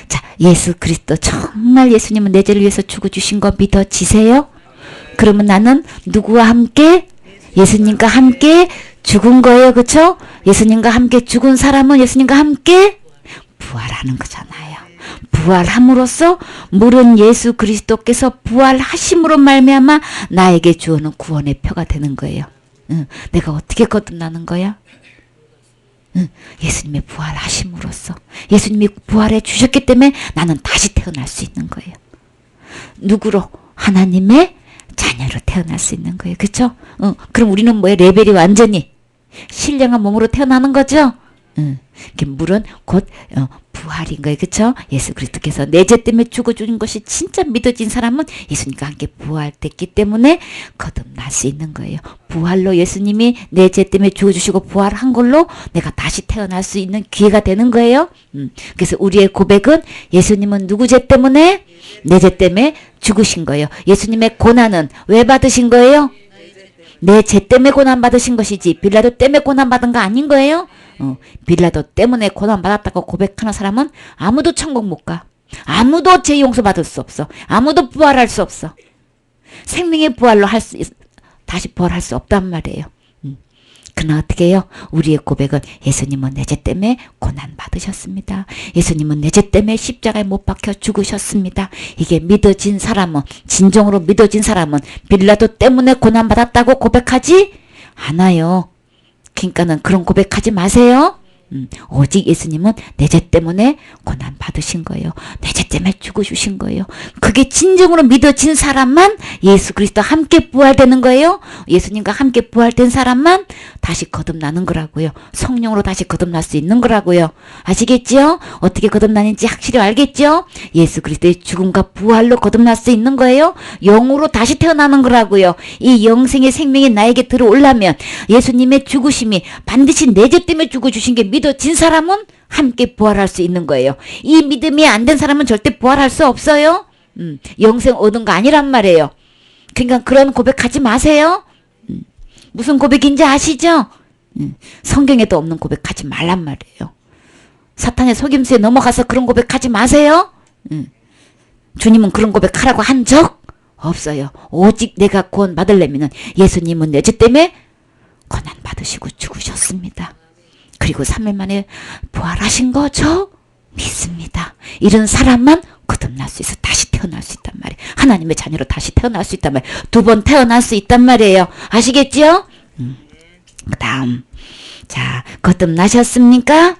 자 예수 그리스도 정말 예수님은 내 죄를 위해서 죽어주신 거 믿어지세요? 그러면 나는 누구와 함께? 예수님과 함께 죽은 거예요. 그쵸? 예수님과 함께 죽은 사람은 예수님과 함께 부활하는 거잖아요. 부활함으로써 물은 예수 그리스도께서 부활하심으로 말미암아 나에게 주어는 구원의 표가 되는 거예요. 내가 어떻게 거듭나는 거야? 예수님의 부활하심으로써 예수님이 부활해 주셨기 때문에 나는 다시 태어날 수 있는 거예요. 누구로? 하나님의 자녀로 태어날 수 있는 거예요. 그렇죠? 그럼 우리는 뭐예요? 레벨이 완전히 신령한 몸으로 태어나는 거죠? 물은 곧 부활인 거예요. 그렇죠? 예수 그리스도께서 내 죄 때문에 죽어주는 것이 진짜 믿어진 사람은 예수님과 함께 부활됐기 때문에 거듭날 수 있는 거예요. 부활로 예수님이 내 죄 때문에 죽어주시고 부활한 걸로 내가 다시 태어날 수 있는 기회가 되는 거예요. 그래서 우리의 고백은 예수님은 누구 죄 때문에? 내 죄 때문에 죽으신 거예요. 예수님의 고난은 왜 받으신 거예요? 내 죄 때문에 고난 받으신 것이지 빌라도 때문에 고난 받은 거 아닌 거예요. 빌라도 때문에 고난 받았다고 고백하는 사람은 아무도 천국 못 가. 아무도 죄 용서 받을 수 없어. 아무도 부활할 수 없어. 생명의 부활로 다시 부활할 수 없단 말이에요. 그러나 어떻게 해요? 우리의 고백은 예수님은 내 죄 때문에 고난 받으셨습니다. 예수님은 내 죄 때문에 십자가에 못 박혀 죽으셨습니다. 이게 믿어진 사람은, 진정으로 믿어진 사람은 빌라도 때문에 고난 받았다고 고백하지 않아요. 그러니까는 그런 고백하지 마세요. 오직 예수님은 내 죄 때문에 고난 받으신 거예요. 내 죄 때문에 죽어주신 거예요. 그게 진정으로 믿어진 사람만 예수 그리스도 함께 부활되는 거예요. 예수님과 함께 부활된 사람만 다시 거듭나는 거라고요. 성령으로 다시 거듭날 수 있는 거라고요. 아시겠죠? 어떻게 거듭나는지 확실히 알겠죠? 예수 그리스도의 죽음과 부활로 거듭날 수 있는 거예요. 영으로 다시 태어나는 거라고요. 이 영생의 생명이 나에게 들어오려면 예수님의 죽으심이 반드시 내 죄 때문에 죽어주신 게 믿어진 사람은 함께 부활할 수 있는 거예요. 이 믿음이 안 된 사람은 절대 부활할 수 없어요. 영생 얻은 거 아니란 말이에요. 그러니까 그런 고백하지 마세요. 무슨 고백인지 아시죠? 성경에도 없는 고백하지 말란 말이에요. 사탄의 속임수에 넘어가서 그런 고백하지 마세요. 주님은 그런 고백하라고 한 적 없어요. 오직 내가 구원 받으려면 예수님은 내 죄 때문에 고난 받으시고 죽으셨습니다. 그리고 3일 만에 부활하신 거 저 믿습니다. 이런 사람만 거듭날 수 있어. 다시 태어날 수 있단 말이에요. 하나님의 자녀로 다시 태어날 수 있단 말이에요. 2번 태어날 수 있단 말이에요. 아시겠죠? 그 다음, 자, 거듭나셨습니까?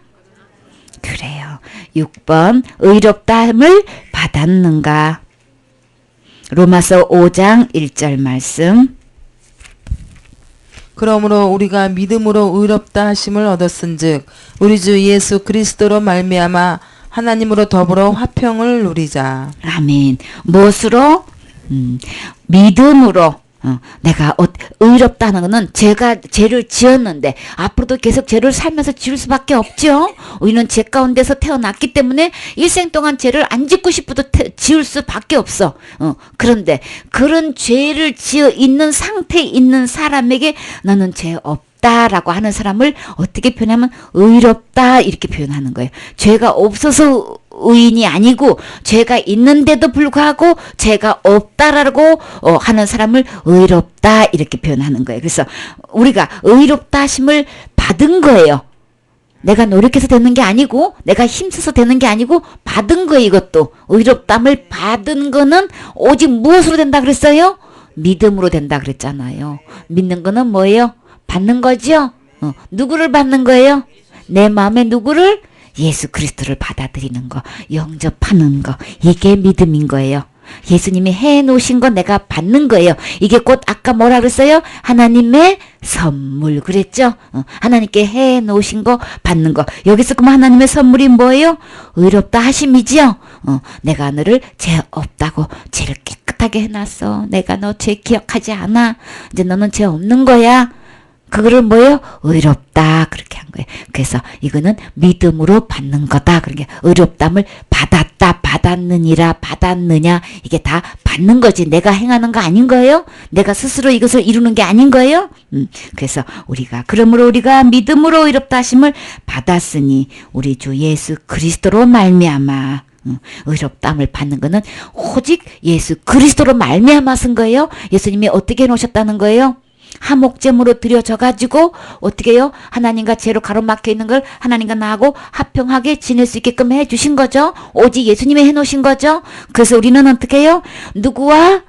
그래요. 6번, 의롭다함을 받았는가? 로마서 5장 1절 말씀. 그러므로 우리가 믿음으로 의롭다 하심을 얻었은즉 우리 주 예수 그리스도로 말미암아 하나님으로 더불어 화평을 누리자. 아멘. 무엇으로? 믿음으로. 내가 의롭다는 것은 제가 죄를 지었는데 앞으로도 계속 죄를 살면서 지을 수밖에 없죠. 우리는 죄 가운데서 태어났기 때문에 일생 동안 죄를 안 짓고 싶어도 지을 수밖에 없어. 그런데 그런 죄를 지어 있는 상태에 있는 사람에게 너는 죄 없다라고 하는 사람을 어떻게 표현하면 의롭다 이렇게 표현하는 거예요. 죄가 없어서 의인이 아니고 죄가 있는데도 불구하고 죄가 없다라고 하는 사람을 의롭다 이렇게 표현하는 거예요. 그래서 우리가 의롭다 하심을 받은 거예요. 내가 노력해서 되는 게 아니고 내가 힘써서 되는 게 아니고 받은 거예요. 이것도 의롭다함을 받은 거는 오직 무엇으로 된다 그랬어요? 믿음으로 된다 그랬잖아요. 믿는 거는 뭐예요? 받는 거죠. 누구를 받는 거예요? 내 마음에 누구를? 예수 그리스도를 받아들이는 거, 영접하는 거, 이게 믿음인 거예요. 예수님이 해놓으신 거 내가 받는 거예요. 이게 곧 아까 뭐라 그랬어요? 하나님의 선물 그랬죠? 하나님께 해놓으신 거 받는 거. 여기서 그럼 하나님의 선물이 뭐예요? 의롭다 하심이지요? 내가 너를 죄 없다고 죄를 깨끗하게 해놨어. 내가 너 죄 기억하지 않아. 이제 너는 죄 없는 거야. 그거를 뭐예요? 의롭다 그렇게 한 거예요. 그래서 이거는 믿음으로 받는 거다. 그러니까 의롭담을 받았다, 받았느니라, 받았느냐 이게 다 받는 거지. 내가 행하는 거 아닌 거예요? 내가 스스로 이것을 이루는 게 아닌 거예요? 그래서 그러므로 우리가 믿음으로 의롭다 하심을 받았으니 우리 주 예수 그리스도로 말미암아 의롭다함을 받는 거는 오직 예수 그리스도로 말미암아 쓴 거예요. 예수님이 어떻게 해놓으셨다는 거예요? 화목제물로 드려져 가지고 어떻게 해요? 하나님과 죄로 가로막혀 있는 걸 하나님과 나하고 화평하게 지낼 수 있게끔 해주신 거죠. 오직 예수님이 해놓으신 거죠. 그래서 우리는 어떻게 해요? 누구와?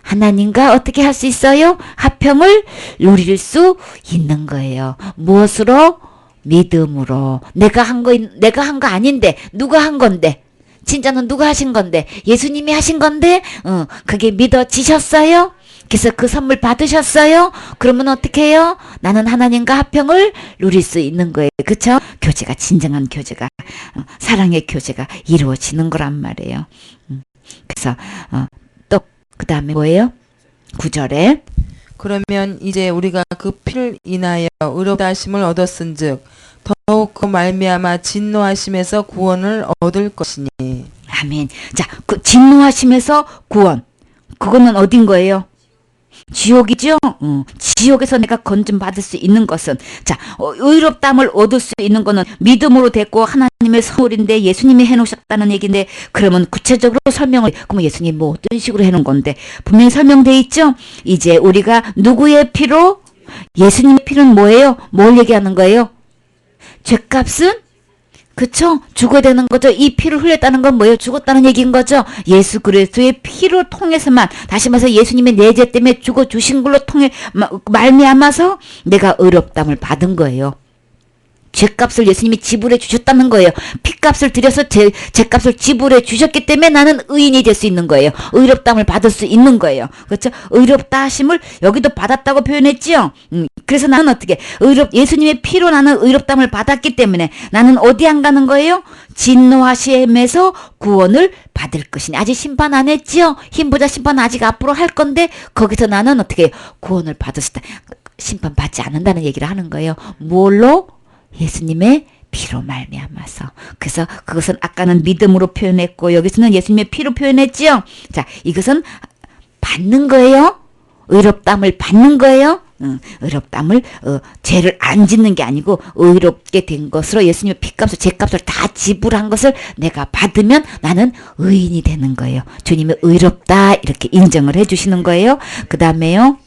하나님과 어떻게 할 수 있어요? 화평을 누릴 수 있는 거예요. 무엇으로? 믿음으로. 내가 한 거 아닌데 누가 한 건데? 진짜는 누가 하신 건데? 예수님이 하신 건데? 그게 믿어지셨어요? 그래서 그 선물 받으셨어요? 그러면 어떻게 해요? 나는 하나님과 화평을 누릴 수 있는 거예요. 그쵸? 교제가, 진정한 교제가, 사랑의 교제가 이루어지는 거란 말이에요. 그래서, 또, 그 다음에 뭐예요? 9절에. 그러면 이제 우리가 그 피를 인하여 의롭다 하심을 얻었은즉 더욱 그 말미암아 진노하심에서 구원을 얻을 것이니. 아멘. 자, 그 진노하심에서 구원. 그거는 어딘 거예요? 지옥이죠? 지옥에서 내가 건진 받을 수 있는 것은 자 의롭담을 얻을 수 있는 거는 믿음으로 됐고 하나님의 선물인데 예수님이 해놓으셨다는 얘기인데 그러면 구체적으로 설명을 그러면 예수님 뭐 어떤 식으로 해놓은 건데 분명히 설명돼 있죠? 이제 우리가 누구의 피로? 예수님의 피는 뭐예요? 뭘 얘기하는 거예요? 죄값은? 그쵸? 죽어야 되는 거죠. 이 피를 흘렸다는 건 뭐예요? 죽었다는 얘기인 거죠. 예수 그리스도의 피를 통해서만, 다시 말해서 예수님의 내 죄 때문에 죽어 주신 걸로 통해 말미암아서 내가 의롭다함을 받은 거예요. 죄값을 예수님이 지불해 주셨다는 거예요. 피값을 들여서 죄값을 지불해 주셨기 때문에 나는 의인이 될 수 있는 거예요. 의롭다함을 받을 수 있는 거예요. 그렇죠? 의롭다 하심을 여기도 받았다고 표현했지요. 그래서 나는 어떻게 예수님의 피로 나는 의롭다함을 받았기 때문에 나는 어디 안 가는 거예요? 진노하심에서 구원을 받을 것이니. 아직 심판 안 했지요. 힘보자 심판 아직 앞으로 할 건데 거기서 나는 어떻게 해요? 구원을 받을 수 있다. 심판 받지 않는다는 얘기를 하는 거예요. 뭘로? 예수님의 피로 말미암아서. 그래서 그것은 아까는 믿음으로 표현했고 여기서는 예수님의 피로 표현했지요. 자, 이것은 받는 거예요. 의롭다함을 받는 거예요. 의롭다함을 죄를 안 짓는 게 아니고 의롭게 된 것으로 예수님의 피값을 죄값을 다 지불한 것을 내가 받으면 나는 의인이 되는 거예요. 주님이 의롭다 이렇게 인정을 해주시는 거예요. 그 다음에요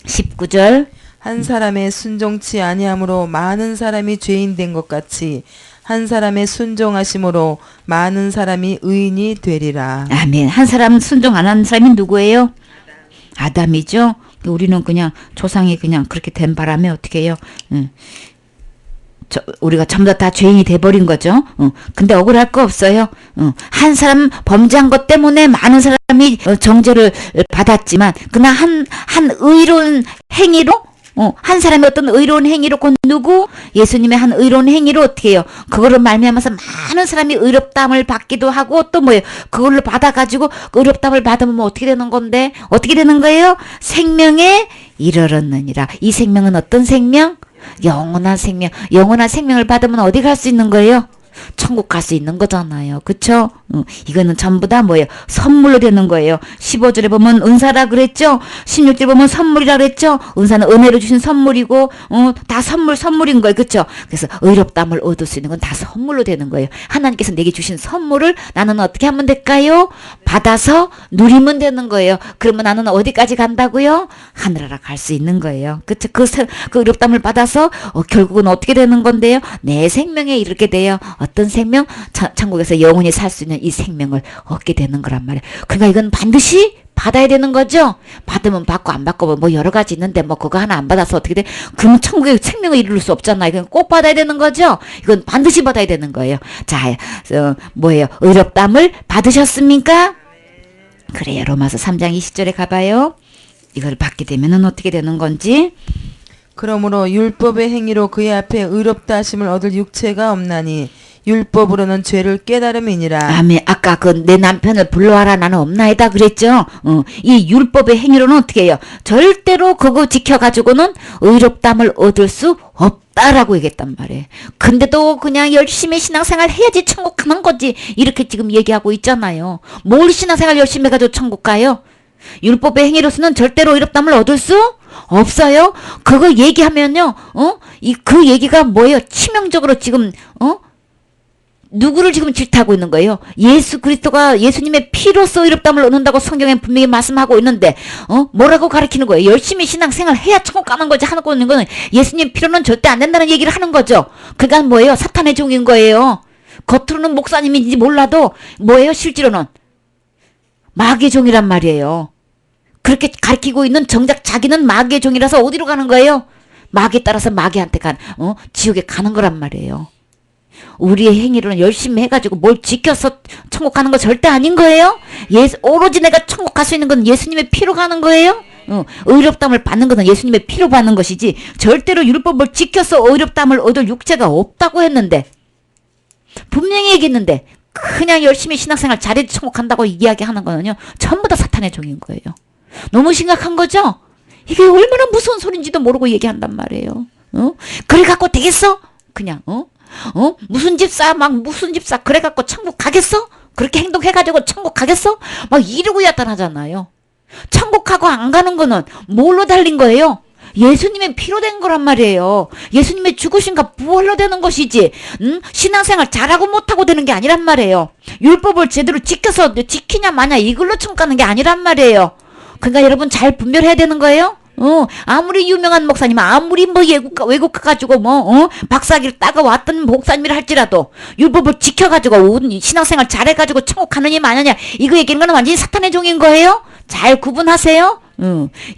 19절 한 사람의 순종치 아니함으로 많은 사람이 죄인 된 것 같이 한 사람의 순종하심으로 많은 사람이 의인이 되리라. 아멘. 한 사람 순종 안 하는 사람이 누구예요? 아담이죠. 우리는 그냥 조상이 그냥 그렇게 된 바람에 어떻게 해요? 우리가 전부 다 죄인이 돼버린 거죠. 근데 억울할 거 없어요. 한 사람 범죄한 것 때문에 많은 사람이 정죄를 받았지만 그러나 한 의로운 행위로 한 사람의 어떤 의로운 행위로 곧 누구? 예수님의 한 의로운 행위로 어떻게 해요? 그걸로 말미암아서 많은 사람이 의롭다함을 받기도 하고 또 뭐예요? 그걸로 받아가지고 의롭다함을 받으면 뭐 어떻게 되는 건데? 어떻게 되는 거예요? 생명에 이르렀느니라. 이 생명은 어떤 생명? 영원한 생명. 영원한 생명을 받으면 어디 갈 수 있는 거예요? 천국 갈 수 있는 거잖아요. 그쵸? 이거는 전부 다 뭐예요? 선물로 되는 거예요. 15절에 보면 은사라 그랬죠? 16절에 보면 선물이라 그랬죠? 은사는 은혜로 주신 선물이고 다 선물인 거예요. 그쵸? 그래서 의롭다함을 얻을 수 있는 건 다 선물로 되는 거예요. 하나님께서 내게 주신 선물을 나는 어떻게 하면 될까요? 받아서 누리면 되는 거예요. 그러면 나는 어디까지 간다고요? 하늘나라 갈 수 있는 거예요. 그쵸? 그 의롭다함을 받아서 결국은 어떻게 되는 건데요? 내 생명에 이르게 돼요. 어떤 생명? 천국에서 영원히 살 수 있는 이 생명을 얻게 되는 거란 말이에요. 그러니까 이건 반드시 받아야 되는 거죠. 받으면 받고 안 받고 뭐 여러 가지 있는데 뭐 그거 하나 안 받아서 어떻게 돼? 그럼 천국에 생명을 이룰 수 없잖아요. 이건 꼭 받아야 되는 거죠. 이건 반드시 받아야 되는 거예요. 자, 뭐예요? 의롭다함을 받으셨습니까? 그래요. 로마서 3장 20절에 가봐요. 이걸 받게 되면은 어떻게 되는 건지. 그러므로 율법의 행위로 그의 앞에 의롭다 하심을 얻을 육체가 없나니 율법으로는 죄를 깨달음이니라. 아멘. 아까 그 내 남편을 불러와라 나는 없나이다 그랬죠. 이 율법의 행위로는 어떻게 해요? 절대로 그거 지켜가지고는 의롭다함을 얻을 수 없다라고 얘기했단 말이에요. 근데도 그냥 열심히 신앙생활 해야지 천국 가는 거지. 이렇게 지금 얘기하고 있잖아요. 뭘 신앙생활 열심히 해가지고 천국 가요? 율법의 행위로서는 절대로 의롭다함을 얻을 수 없어요. 그거 얘기하면요. 그 얘기가 뭐예요? 치명적으로 지금 누구를 지금 질타하고 있는 거예요? 예수 그리스도가 예수님의 피로써 의롭다함을 얻는다고 성경에 분명히 말씀하고 있는데 뭐라고 가르치는 거예요? 열심히 신앙생활 해야 천국 가는 거지 하고 있는 거는 예수님 피로는 절대 안 된다는 얘기를 하는 거죠. 그러니까 뭐예요? 사탄의 종인 거예요. 겉으로는 목사님인지 몰라도 뭐예요? 실제로는 마귀의 종이란 말이에요. 그렇게 가르치고 있는 정작 자기는 마귀의 종이라서 어디로 가는 거예요? 마귀에 따라서 마귀한테 지옥에 가는 거란 말이에요. 우리의 행위로는 열심히 해가지고 뭘 지켜서 천국 가는 거 절대 아닌 거예요. 오로지 내가 천국 갈 수 있는 건 예수님의 피로 가는 거예요. 의롭다함을 받는 것은 예수님의 피로 받는 것이지 절대로 율법을 지켜서 의롭다함을 얻을 육체가 없다고 했는데 분명히 얘기했는데 그냥 열심히 신앙생활 잘해도 천국 간다고 이야기하는 거는요 전부 다 사탄의 종인 거예요. 너무 심각한 거죠? 이게 얼마나 무서운 소린지도 모르고 얘기한단 말이에요. 그래 갖고 되겠어? 그냥 무슨 집사 그래 갖고 천국 가겠어? 그렇게 행동해가지고 천국 가겠어? 막 이러고 야단하잖아요. 천국하고 안 가는 거는 뭘로 달린 거예요? 예수님의 피로 된 거란 말이에요. 예수님의 죽으신가 부활로 되는 것이지 신앙생활 잘하고 못하고 되는 게 아니란 말이에요. 율법을 제대로 지키냐 마냐 이걸로 천국 가는 게 아니란 말이에요. 그러니까 여러분 잘 분별해야 되는 거예요. 아무리 유명한 목사님, 아무리 뭐 외국 가가지고 박사학위를 따가왔던 목사님이라 할지라도 율법을 지켜가지고 신앙생활 잘해가지고 천국 가느냐 마느냐 이거 얘기하는 건 완전히 사탄의 종인 거예요. 잘 구분하세요.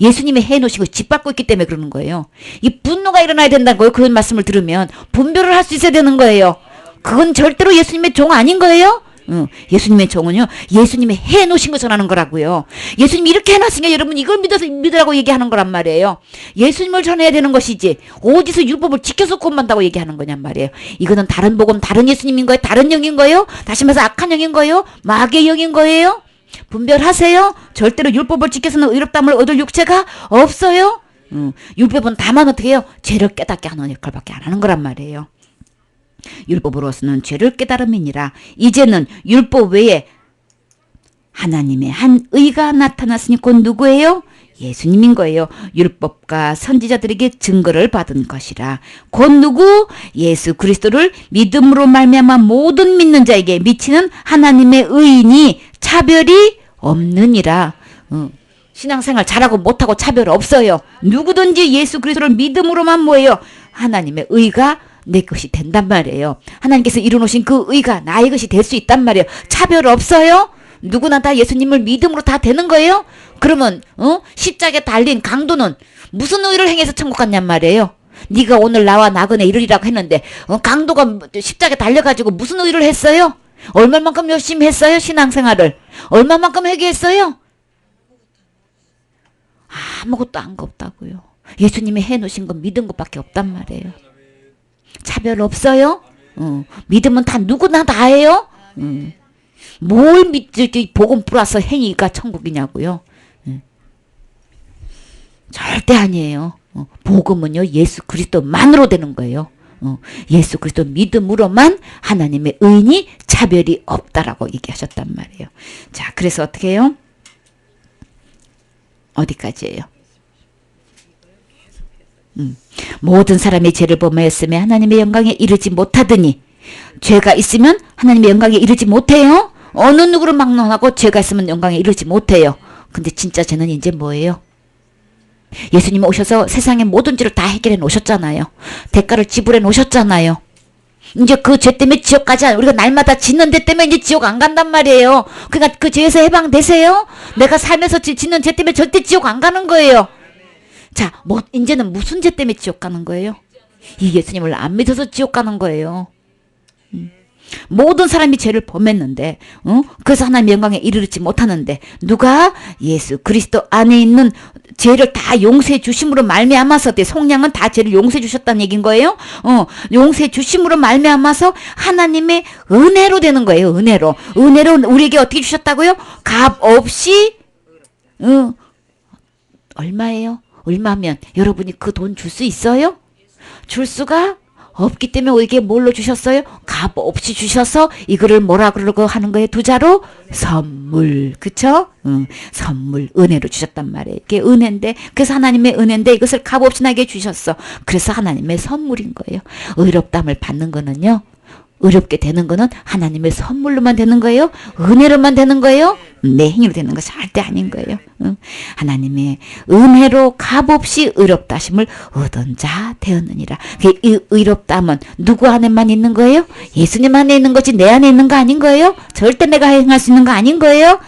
예수님이 해놓으신 거 짓밟고 있기 때문에 그러는 거예요. 이 분노가 일어나야 된다는 거예요. 그런 말씀을 들으면 분별을 할 수 있어야 되는 거예요. 그건 절대로 예수님의 종 아닌 거예요. 예수님의 종은요, 예수님이 해놓으신 거 전하는 거라고요. 예수님이 이렇게 해놨으니까 여러분 이걸 믿으라고 얘기하는 거란 말이에요. 예수님을 전해야 되는 것이지 어디서 율법을 지켜서 구원받는다고 얘기하는 거냔 말이에요. 이거는 다른 복음, 다른 예수님인 거예요. 다른 영인 거예요. 다시 말해서 악한 영인 거예요. 마귀의 영인 거예요. 분별하세요. 절대로 율법을 지켜서는 의롭다함을 얻을 육체가 없어요. 율법은 다만 어떻게 해요? 죄를 깨닫게 하는 역할밖에 안 하는 거란 말이에요. 율법으로서는 죄를 깨달음이니라. 이제는 율법 외에 하나님의 한 의가 나타났으니 곧 누구예요? 예수님인 거예요. 율법과 선지자들에게 증거를 받은 것이라. 곧 누구? 예수 그리스도를 믿음으로 말미암아 모든 믿는 자에게 미치는 하나님의 의인이 차별이 없느니라. 신앙생활 잘하고 못하고 차별 없어요. 누구든지 예수 그리스도를 믿음으로만 뭐예요? 하나님의 의가 내 것이 된단 말이에요. 하나님께서 이루어놓으신 그 의가 나의 것이 될 수 있단 말이에요. 차별 없어요. 누구나 다 예수님을 믿음으로 다 되는 거예요. 그러면 십자가에 달린 강도는 무슨 의를 행해서 천국 갔냔 말이에요. 네가 오늘 나와 나그네 이르리라고 했는데 강도가 십자가에 달려가지고 무슨 의를 했어요? 얼마만큼 열심히 했어요? 신앙생활을 얼마만큼 회개했어요? 아무것도 한 거 없다고요. 예수님이 해놓으신 건 믿은 것밖에 없단 말이에요. 차별 없어요. 믿으면 다 누구나 다 해요. 뭘 믿지 복음 플러스 행위가 천국이냐고요. 절대 아니에요. 복음은요 예수 그리스도만으로 되는 거예요. 예수 그리스도 믿음으로만 하나님의 의인이 차별이 없다라고 얘기하셨단 말이에요. 자, 그래서 어떻게 해요? 어디까지예요? 모든 사람이 죄를 범하였으며 하나님의 영광에 이르지 못하더니 죄가 있으면 하나님의 영광에 이르지 못해요. 어느 누구를 막론하고 죄가 있으면 영광에 이르지 못해요. 근데 진짜 죄는 이제 뭐예요? 예수님 오셔서 세상의 모든 죄를 다 해결해 놓으셨잖아요. 대가를 지불해 놓으셨잖아요. 이제 그 죄 때문에 지옥 가지 않아요. 우리가 날마다 짓는 죄 때문에 이제 지옥 안 간단 말이에요. 그러니까 그 죄에서 해방되세요. 내가 살면서 짓는 죄 때문에 절대 지옥 안 가는 거예요. 자, 이제는 무슨 죄 때문에 지옥 가는 거예요? 이 예수님을 안 믿어서 지옥 가는 거예요. 모든 사람이 죄를 범했는데, 그래서 하나님의 영광에 이르지 못하는데, 누가 예수 그리스도 안에 있는 죄를 다 용서해 주심으로 말미암아서, 성령은 다 죄를 용서해 주셨다는 얘기인 거예요. 용서해 주심으로 말미암아서 하나님의 은혜로 되는 거예요. 은혜로 우리에게 어떻게 주셨다고요? 값 없이, 얼마예요? 얼마면 여러분이 그 돈 줄 수 있어요? 줄 수가 없기 때문에 우리에게 뭘로 주셨어요? 값 없이 주셔서 이거를 뭐라 그러고 하는 거예요? 두 자로 선물. 그쵸? 선물 은혜로 주셨단 말이에요. 이게 은혜인데, 그래서 하나님의 은혜인데 이것을 값 없이 나에게 주셨어. 그래서 하나님의 선물인 거예요. 의롭다함을 받는 거는요, 의롭게 되는 거는 하나님의 선물로만 되는 거예요? 은혜로만 되는 거예요? 내 행위로 되는 거 절대 아닌 거예요. 하나님의 은혜로 값없이 의롭다 하심을 얻은 자 되었느니라. 이 의롭다함은 누구 안에만 있는 거예요? 예수님 안에 있는 거지 내 안에 있는 거 아닌 거예요? 절대 내가 행할 수 있는 거 아닌 거예요?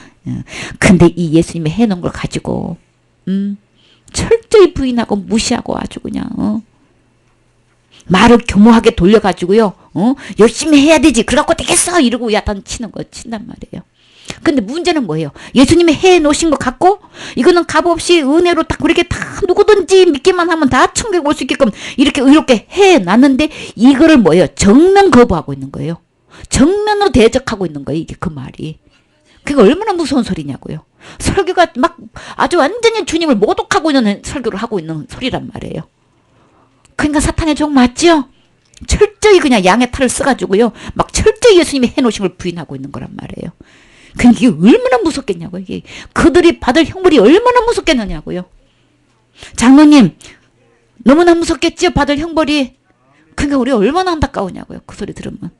근데 이 예수님이 해놓은 걸 가지고 철저히 부인하고 무시하고 아주 그냥 말을 교모하게 돌려가지고요. 열심히 해야 되지. 그래갖고 되겠어. 이러고 야단 친단 말이에요. 근데 문제는 뭐예요? 예수님이 해놓으신 것 같고 이거는 값없이 은혜로 딱 그렇게 다 누구든지 믿기만 하면 다 천국에 올 수 있게끔 이렇게 의롭게 해놨는데 이거를 뭐예요? 정면 거부하고 있는 거예요. 정면으로 대적하고 있는 거예요. 이게 그 말이. 그게 얼마나 무서운 소리냐고요. 설교가 막 아주 완전히 주님을 모독하고 있는 설교를 하고 있는 소리란 말이에요. 그러니까 사탄의 종 맞죠? 철저히 그냥 양의 탈을 써가지고요. 막 철저히 예수님이 해놓으신 걸 부인하고 있는 거란 말이에요. 그러니까 이게 얼마나 무섭겠냐고요. 이게 그들이 받을 형벌이 얼마나 무섭겠느냐고요. 장로님 너무나 무섭겠죠? 받을 형벌이. 그러니까 우리 얼마나 안타까우냐고요. 그 소리 들으면.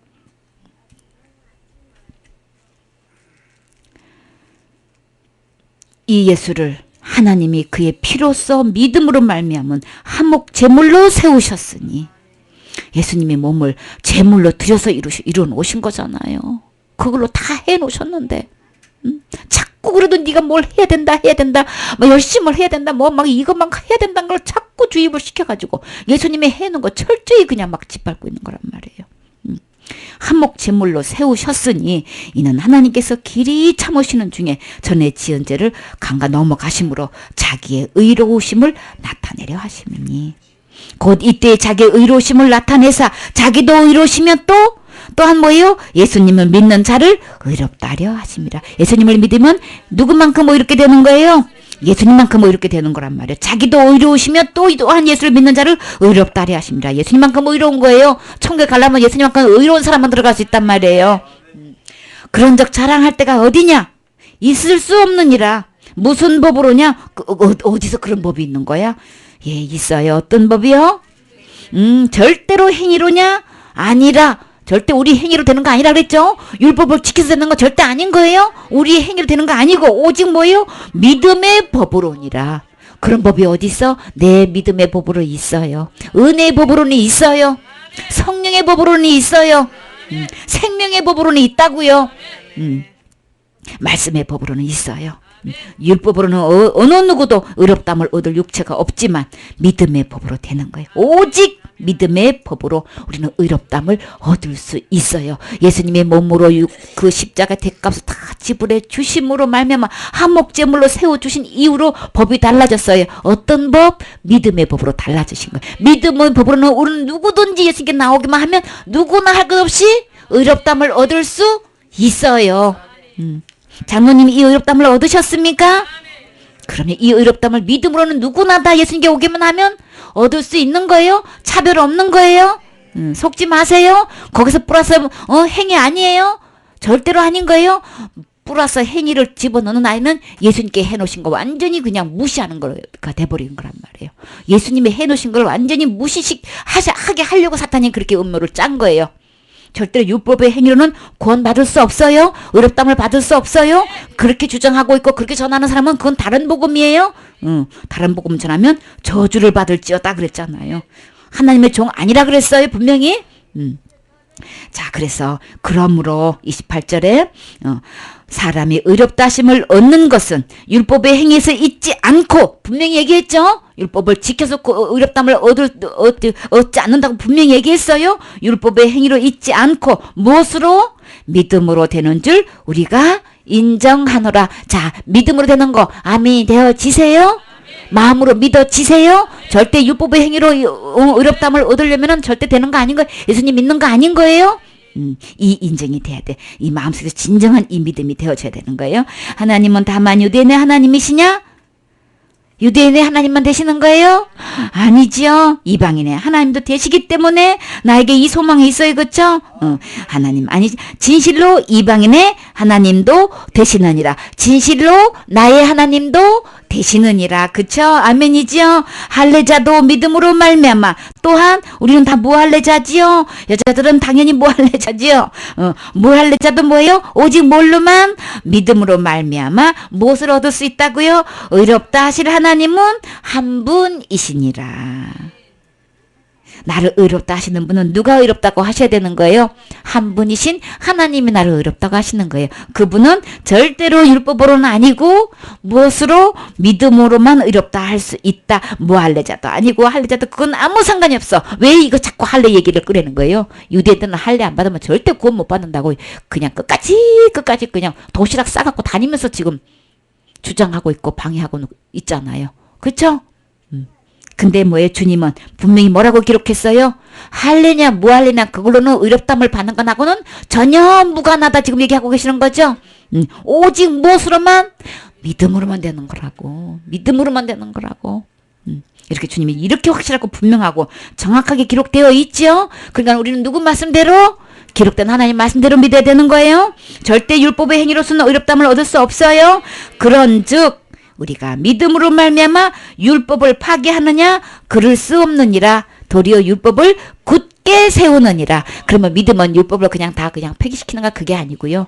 이 예수를 하나님이 그의 피로써 믿음으로 말미암은 한몫 제물로 세우셨으니 예수님의 몸을 제물로 드려서 이루어 놓으신 거잖아요. 그걸로 다 해놓으셨는데 자꾸 그래도 네가 뭘 해야 된다 뭐 열심히 해야 된다 뭐 막 이것만 해야 된다는 걸 자꾸 주입을 시켜가지고 예수님이 해놓은 거 철저히 그냥 막 짓밟고 있는 거란 말이에요. 한몫 제물로 세우셨으니 이는 하나님께서 길이 참으시는 중에 전에 지은 죄를 강가 넘어가심으로 자기의 의로우심을 나타내려 하심이니 곧 이때 자기의 의로우심을 나타내사 자기도 의로우시면 또한 뭐예요? 예수님을 믿는 자를 의롭다 하려 하심이라. 예수님을 믿으면 누구만큼 뭐 이렇게 되는 거예요? 예수님만큼 뭐 이렇게 되는 거란 말이에요. 자기도 의로우시면 또한 예수를 믿는 자를 의롭다 하려 하심이라. 예수님만큼 의로운 거예요. 천국에 가려면 예수님만큼 의로운 사람만 들어갈 수 있단 말이에요. 그런 적 자랑할 때가 어디냐? 있을 수 없느니라. 무슨 법으로냐? 어디서 그런 법이 있는 거야? 예, 있어요. 어떤 법이요? 절대로 행위로냐? 아니라. 절대 우리 행위로 되는 거 아니라 그랬죠? 율법을 지켜서 되는 거 절대 아닌 거예요? 우리의 행위로 되는 거 아니고 오직 뭐예요? 믿음의 법으로니라. 그런 법이 어디 있어? 내 믿음의 법으로 있어요. 은혜의 법으로는 있어요. 성령의 법으로는 있어요. 생명의 법으로는 있다고요. 말씀의 법으로는 있어요. 율법으로는 어느 누구도 의롭다함을 얻을 육체가 없지만 믿음의 법으로 되는 거예요. 오직 믿음의 법으로 우리는 의롭다함을 얻을 수 있어요. 예수님의 몸으로 그 십자가 대값을 다 지불해 주심으로 말미암아 한몫제물로 세워주신 이후로 법이 달라졌어요. 어떤 법? 믿음의 법으로 달라지신 거예요. 믿음의 법으로는 우리는 누구든지 예수님께 나오기만 하면 누구나 할 것 없이 의롭다함을 얻을 수 있어요. 장로님이 이 의롭다함을 얻으셨습니까? 그러면 이 의롭다함을 믿음으로는 누구나 다 예수님께 오기만 하면 얻을 수 있는 거예요? 차별 없는 거예요? 속지 마세요. 거기서 플러스 행위 아니에요? 절대로 아닌 거예요? 플러스 행위를 집어넣는 아이는 예수님께 해놓으신 거 완전히 그냥 무시하는 거가 돼버리는 거란 말이에요. 예수님이 해놓으신 걸 완전히 하게 하려고 사탄이 그렇게 음모를 짠 거예요. 절대로 율법의 행위로는 구원받을 수 없어요. 의롭다함을 받을 수 없어요. 그렇게 주장하고 있고 그렇게 전하는 사람은 그건 다른 복음이에요. 다른 복음 전하면 저주를 받을지어다 그랬잖아요. 하나님의 종 아니라 그랬어요. 분명히. 자, 그래서 그러므로 28절에 사람이 의롭다 하심을 얻는 것은 율법의 행위에서 있지 않고 분명히 얘기했죠. 율법을 지켜서 의롭다함을 얻지 않는다고 분명히 얘기했어요. 율법의 행위로 있지 않고 무엇으로? 믿음으로 되는 줄 우리가 인정하노라. 자, 믿음으로 되는 거 아멘이 되어지세요? 마음으로 믿어지세요? 절대 율법의 행위로 의롭다함을 얻으려면 절대 되는 거 아닌 거예요. 예수님 믿는 거 아닌 거예요? 이 인정이 돼야 돼. 이 마음속에서 진정한 이 믿음이 되어져야 되는 거예요. 하나님은 다만 유대인의 하나님이시냐? 유대인의 하나님만 되시는 거예요? 아니지요. 이방인의 하나님도 되시기 때문에 나에게 이 소망이 있어요. 그렇죠? 하나님 아니 진실로 이방인의 하나님도 되시느니라. 진실로 나의 하나님도 되시느니라. 그쵸? 아멘이지요. 할례자도 믿음으로 말미암아. 또한 우리는 다 무할례자지요. 여자들은 당연히 무할례자지요. 무할례자도 뭐예요? 오직 뭘로만? 믿음으로 말미암아 무엇을 얻을 수 있다고요? 의롭다 하실 하나님은 한 분이시니라. 나를 의롭다 하시는 분은 누가 의롭다고 하셔야 되는 거예요? 한 분이신 하나님이 나를 의롭다고 하시는 거예요. 그분은 절대로 율법으로는 아니고 무엇으로? 믿음으로만 의롭다 할 수 있다. 무할례자도 아니고 할례자도 그건 아무 상관이 없어. 왜 이거 자꾸 할례 얘기를 꺼내는 거예요? 유대인들은 할례 안 받으면 절대 구원 못 받는다고 그냥 끝까지 그냥 도시락 싸갖고 다니면서 지금 주장하고 있고 방해하고 있잖아요. 그렇죠? 근데 뭐예요? 주님은 분명히 뭐라고 기록했어요? 할례냐 무할례냐 그걸로는 의롭다함을 받는 건하고는 전혀 무관하다 지금 얘기하고 계시는 거죠? 오직 무엇으로만? 믿음으로만 되는 거라고. 믿음으로만 되는 거라고. 이렇게 주님이 이렇게 확실하고 분명하고 정확하게 기록되어 있죠? 그러니까 우리는 누구 말씀대로? 기록된 하나님 말씀대로 믿어야 되는 거예요. 절대 율법의 행위로서는 의롭다함을 얻을 수 없어요. 그런즉 우리가 믿음으로 말미암아 율법을 파괴하느냐? 그럴 수 없느니라. 도리어 율법을 굳게 세우느니라. 그러면 믿음은 율법을 그냥 폐기시키는가? 그게 아니고요.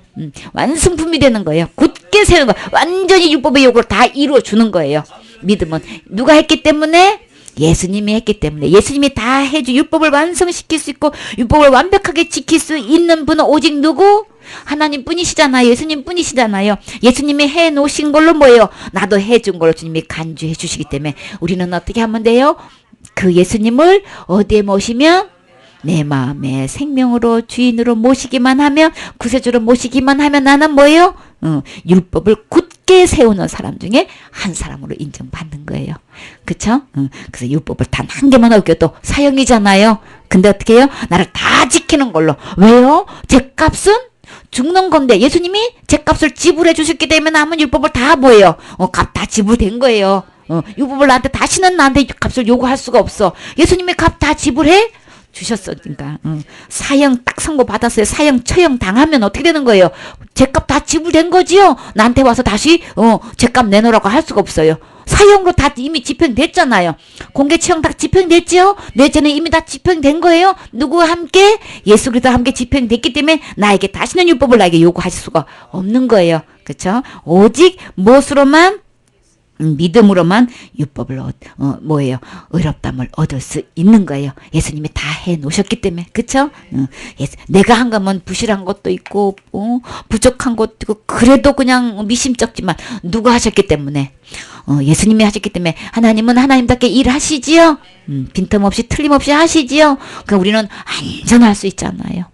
완승품이 되는 거예요. 굳게 굳게 세우는 거. 완전히 율법의 요구를 다 이루어 주는 거예요. 믿음은 누가 했기 때문에? 예수님이 했기 때문에. 예수님이 다 해주 율법을 완성시킬 수 있고 율법을 완벽하게 지킬 수 있는 분은 오직 누구? 하나님 뿐이시잖아요. 예수님 뿐이시잖아요. 예수님이 해놓으신 걸로 뭐예요? 나도 해준 걸로 주님이 간주해 주시기 때문에 우리는 어떻게 하면 돼요? 그 예수님을 어디에 모시면? 내 마음의 생명으로 주인으로 모시기만 하면, 구세주로 모시기만 하면 나는 뭐예요? 율법을 굳게 세우는 사람 중에 한 사람으로 인정받는 거예요. 그쵸? 그래서 율법을 단 한 개만 어겨도 사형이잖아요. 근데 어떻게 해요? 나를 다 지키는 걸로. 왜요? 죗값은 죽는 건데 예수님이 죗값을 지불해 주셨기 때문에 남은 율법을 다 뭐예요? 값 다 지불된 거예요. 율법을 다시는 나한테 값을 요구할 수가 없어. 예수님이 값 다 지불해 주셨으니까. 사형 딱 선고 받았어요. 사형 처형 당하면 어떻게 되는 거예요? 죗값 다 지불된 거지요. 나한테 와서 다시 죗값 내놓으라고 할 수가 없어요. 사형으로 다 이미 집행됐잖아요. 공개 처형 다 집행됐지요. 뇌죄는 이미 다 집행된 거예요. 누구와 함께? 예수 그리스도와 함께 집행됐기 때문에 나에게 다시는 율법을 나에게 요구하실 수가 없는 거예요. 그렇죠? 오직 무엇으로만? 믿음으로만 율법을 뭐예요? 의롭담을 얻을 수 있는 거예요. 예수님이 다 해놓으셨기 때문에. 그쵸? 내가 한 거면 부실한 것도 있고 부족한 것도 있고 그래도 그냥 미심쩍지만 누가 하셨기 때문에 예수님이 하셨기 때문에 하나님은 하나님답게 일하시지요. 빈틈없이 틀림없이 하시지요. 그럼 우리는 안전할 수 있잖아요.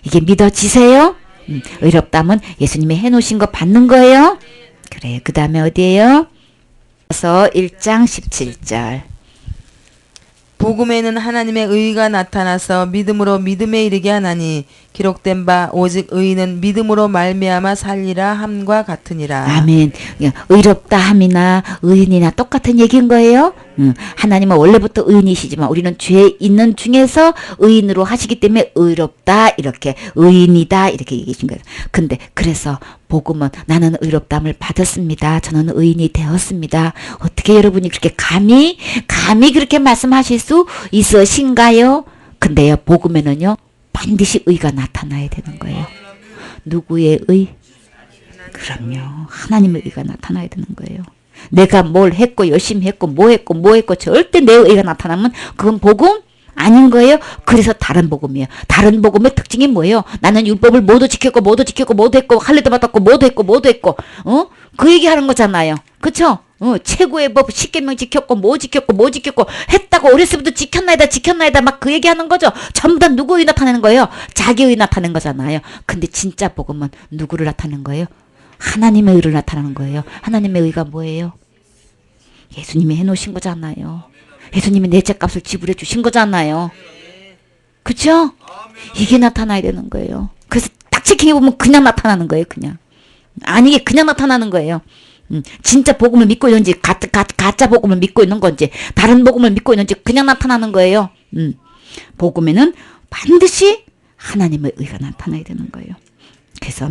이게 믿어지세요? 의롭담은 예수님이 해놓으신 거 받는 거예요. 그래. 그 다음에 어디에요? 그래서 1장 17절. 복음에는 하나님의 의가 나타나서 믿음으로 믿음에 이르게 하나니 기록된 바 오직 의인은 믿음으로 말미암아 살리라 함과 같으니라. 아멘. 의롭다 함이나 의인이나 똑같은 얘기인 거예요. 하나님은 원래부터 의인이시지만 우리는 죄 있는 중에서 의인으로 하시기 때문에 의롭다 이렇게 의인이다 이렇게 얘기해 준 거예요. 근데 그래서 복음은 나는 의롭담을 받았습니다. 저는 의인이 되었습니다. 어떻게 여러분이 그렇게 감히 그렇게 말씀하실 수 있으신가요? 근데요 복음에는요 반드시 의가 나타나야 되는 거예요. 누구의 의? 그럼요. 하나님의 의가 나타나야 되는 거예요. 내가 뭘 했고 열심히 했고 뭐 했고 절대 내 의가 나타나면 그건 복음 아닌 거예요. 그래서 다른 복음이에요. 다른 복음의 특징이 뭐예요? 나는 율법을 모두 지켰고 모두 했고 할례도 받았고 모두 했고 그 얘기하는 거잖아요. 그쵸? 최고의 법 10계명 지켰고 뭐 지켰고 했다고 어렸을 때부터 지켰나이다 막 그 얘기하는 거죠. 전부 다 누구 의 나타내는 거예요? 자기의 나타내는 거잖아요. 근데 진짜 복음은 누구를 나타내는 거예요? 하나님의 의를 나타내는 거예요. 하나님의 의가 뭐예요? 예수님이 해놓으신 거잖아요. 예수님이 내 죄값을 지불해 주신 거잖아요. 그쵸? 이게 나타나야 되는 거예요. 그래서 딱 체킹해보면 그냥 나타나는 거예요. 그냥. 아니 그냥 나타나는 거예요. 진짜 복음을 믿고 있는지 가짜 복음을 믿고 있는 건지 다른 복음을 믿고 있는지 그냥 나타나는 거예요. 복음에는 반드시 하나님의 의가 나타나야 되는 거예요. 그래서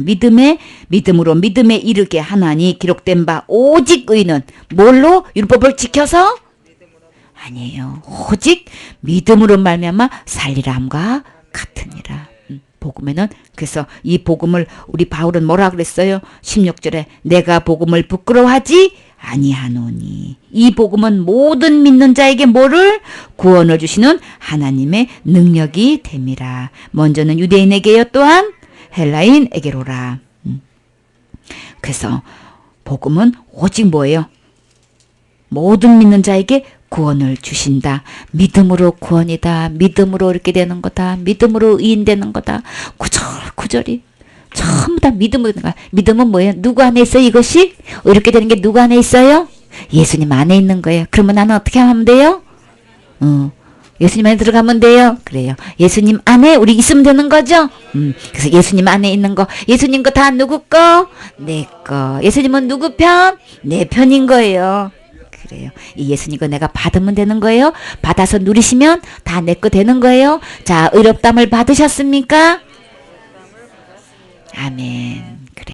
믿음으로 믿음에 이르게 하나니 기록된 바 오직 의는 뭘로? 율법을 지켜서? 아니에요. 오직 믿음으로 말미암아 살리라 함과 같으니라. 복음에는 그래서 이 복음을 우리 바울은 뭐라 그랬어요? 16절에 내가 복음을 부끄러워하지 아니하노니 이 복음은 모든 믿는 자에게 뭐를? 구원을 주시는 하나님의 능력이 됨이라. 먼저는 유대인에게요 또한 헬라인에게로라. 그래서 복음은 오직 뭐예요? 모든 믿는 자에게 구원을 주신다. 믿음으로 구원이다. 믿음으로 이렇게 되는 거다. 믿음으로 의인되는 거다. 구절이 전부 다 믿음으로 되는 거야. 믿음은 뭐예요? 누구 안에 있어요? 이것이? 이렇게 되는 게 누구 안에 있어요? 예수님 안에 있는 거예요. 그러면 나는 어떻게 하면 돼요? 예수님 안에 들어가면 돼요. 그래요. 예수님 안에 우리 있으면 되는 거죠? 그래서 예수님 안에 있는 거. 예수님 거 다 누구 거? 내 거. 예수님은 누구 편? 내 편인 거예요. 그래요. 이 예수님 거 내가 받으면 되는 거예요. 받아서 누리시면 다 내 거 되는 거예요. 자, 의롭담을 받으셨습니까? 아멘.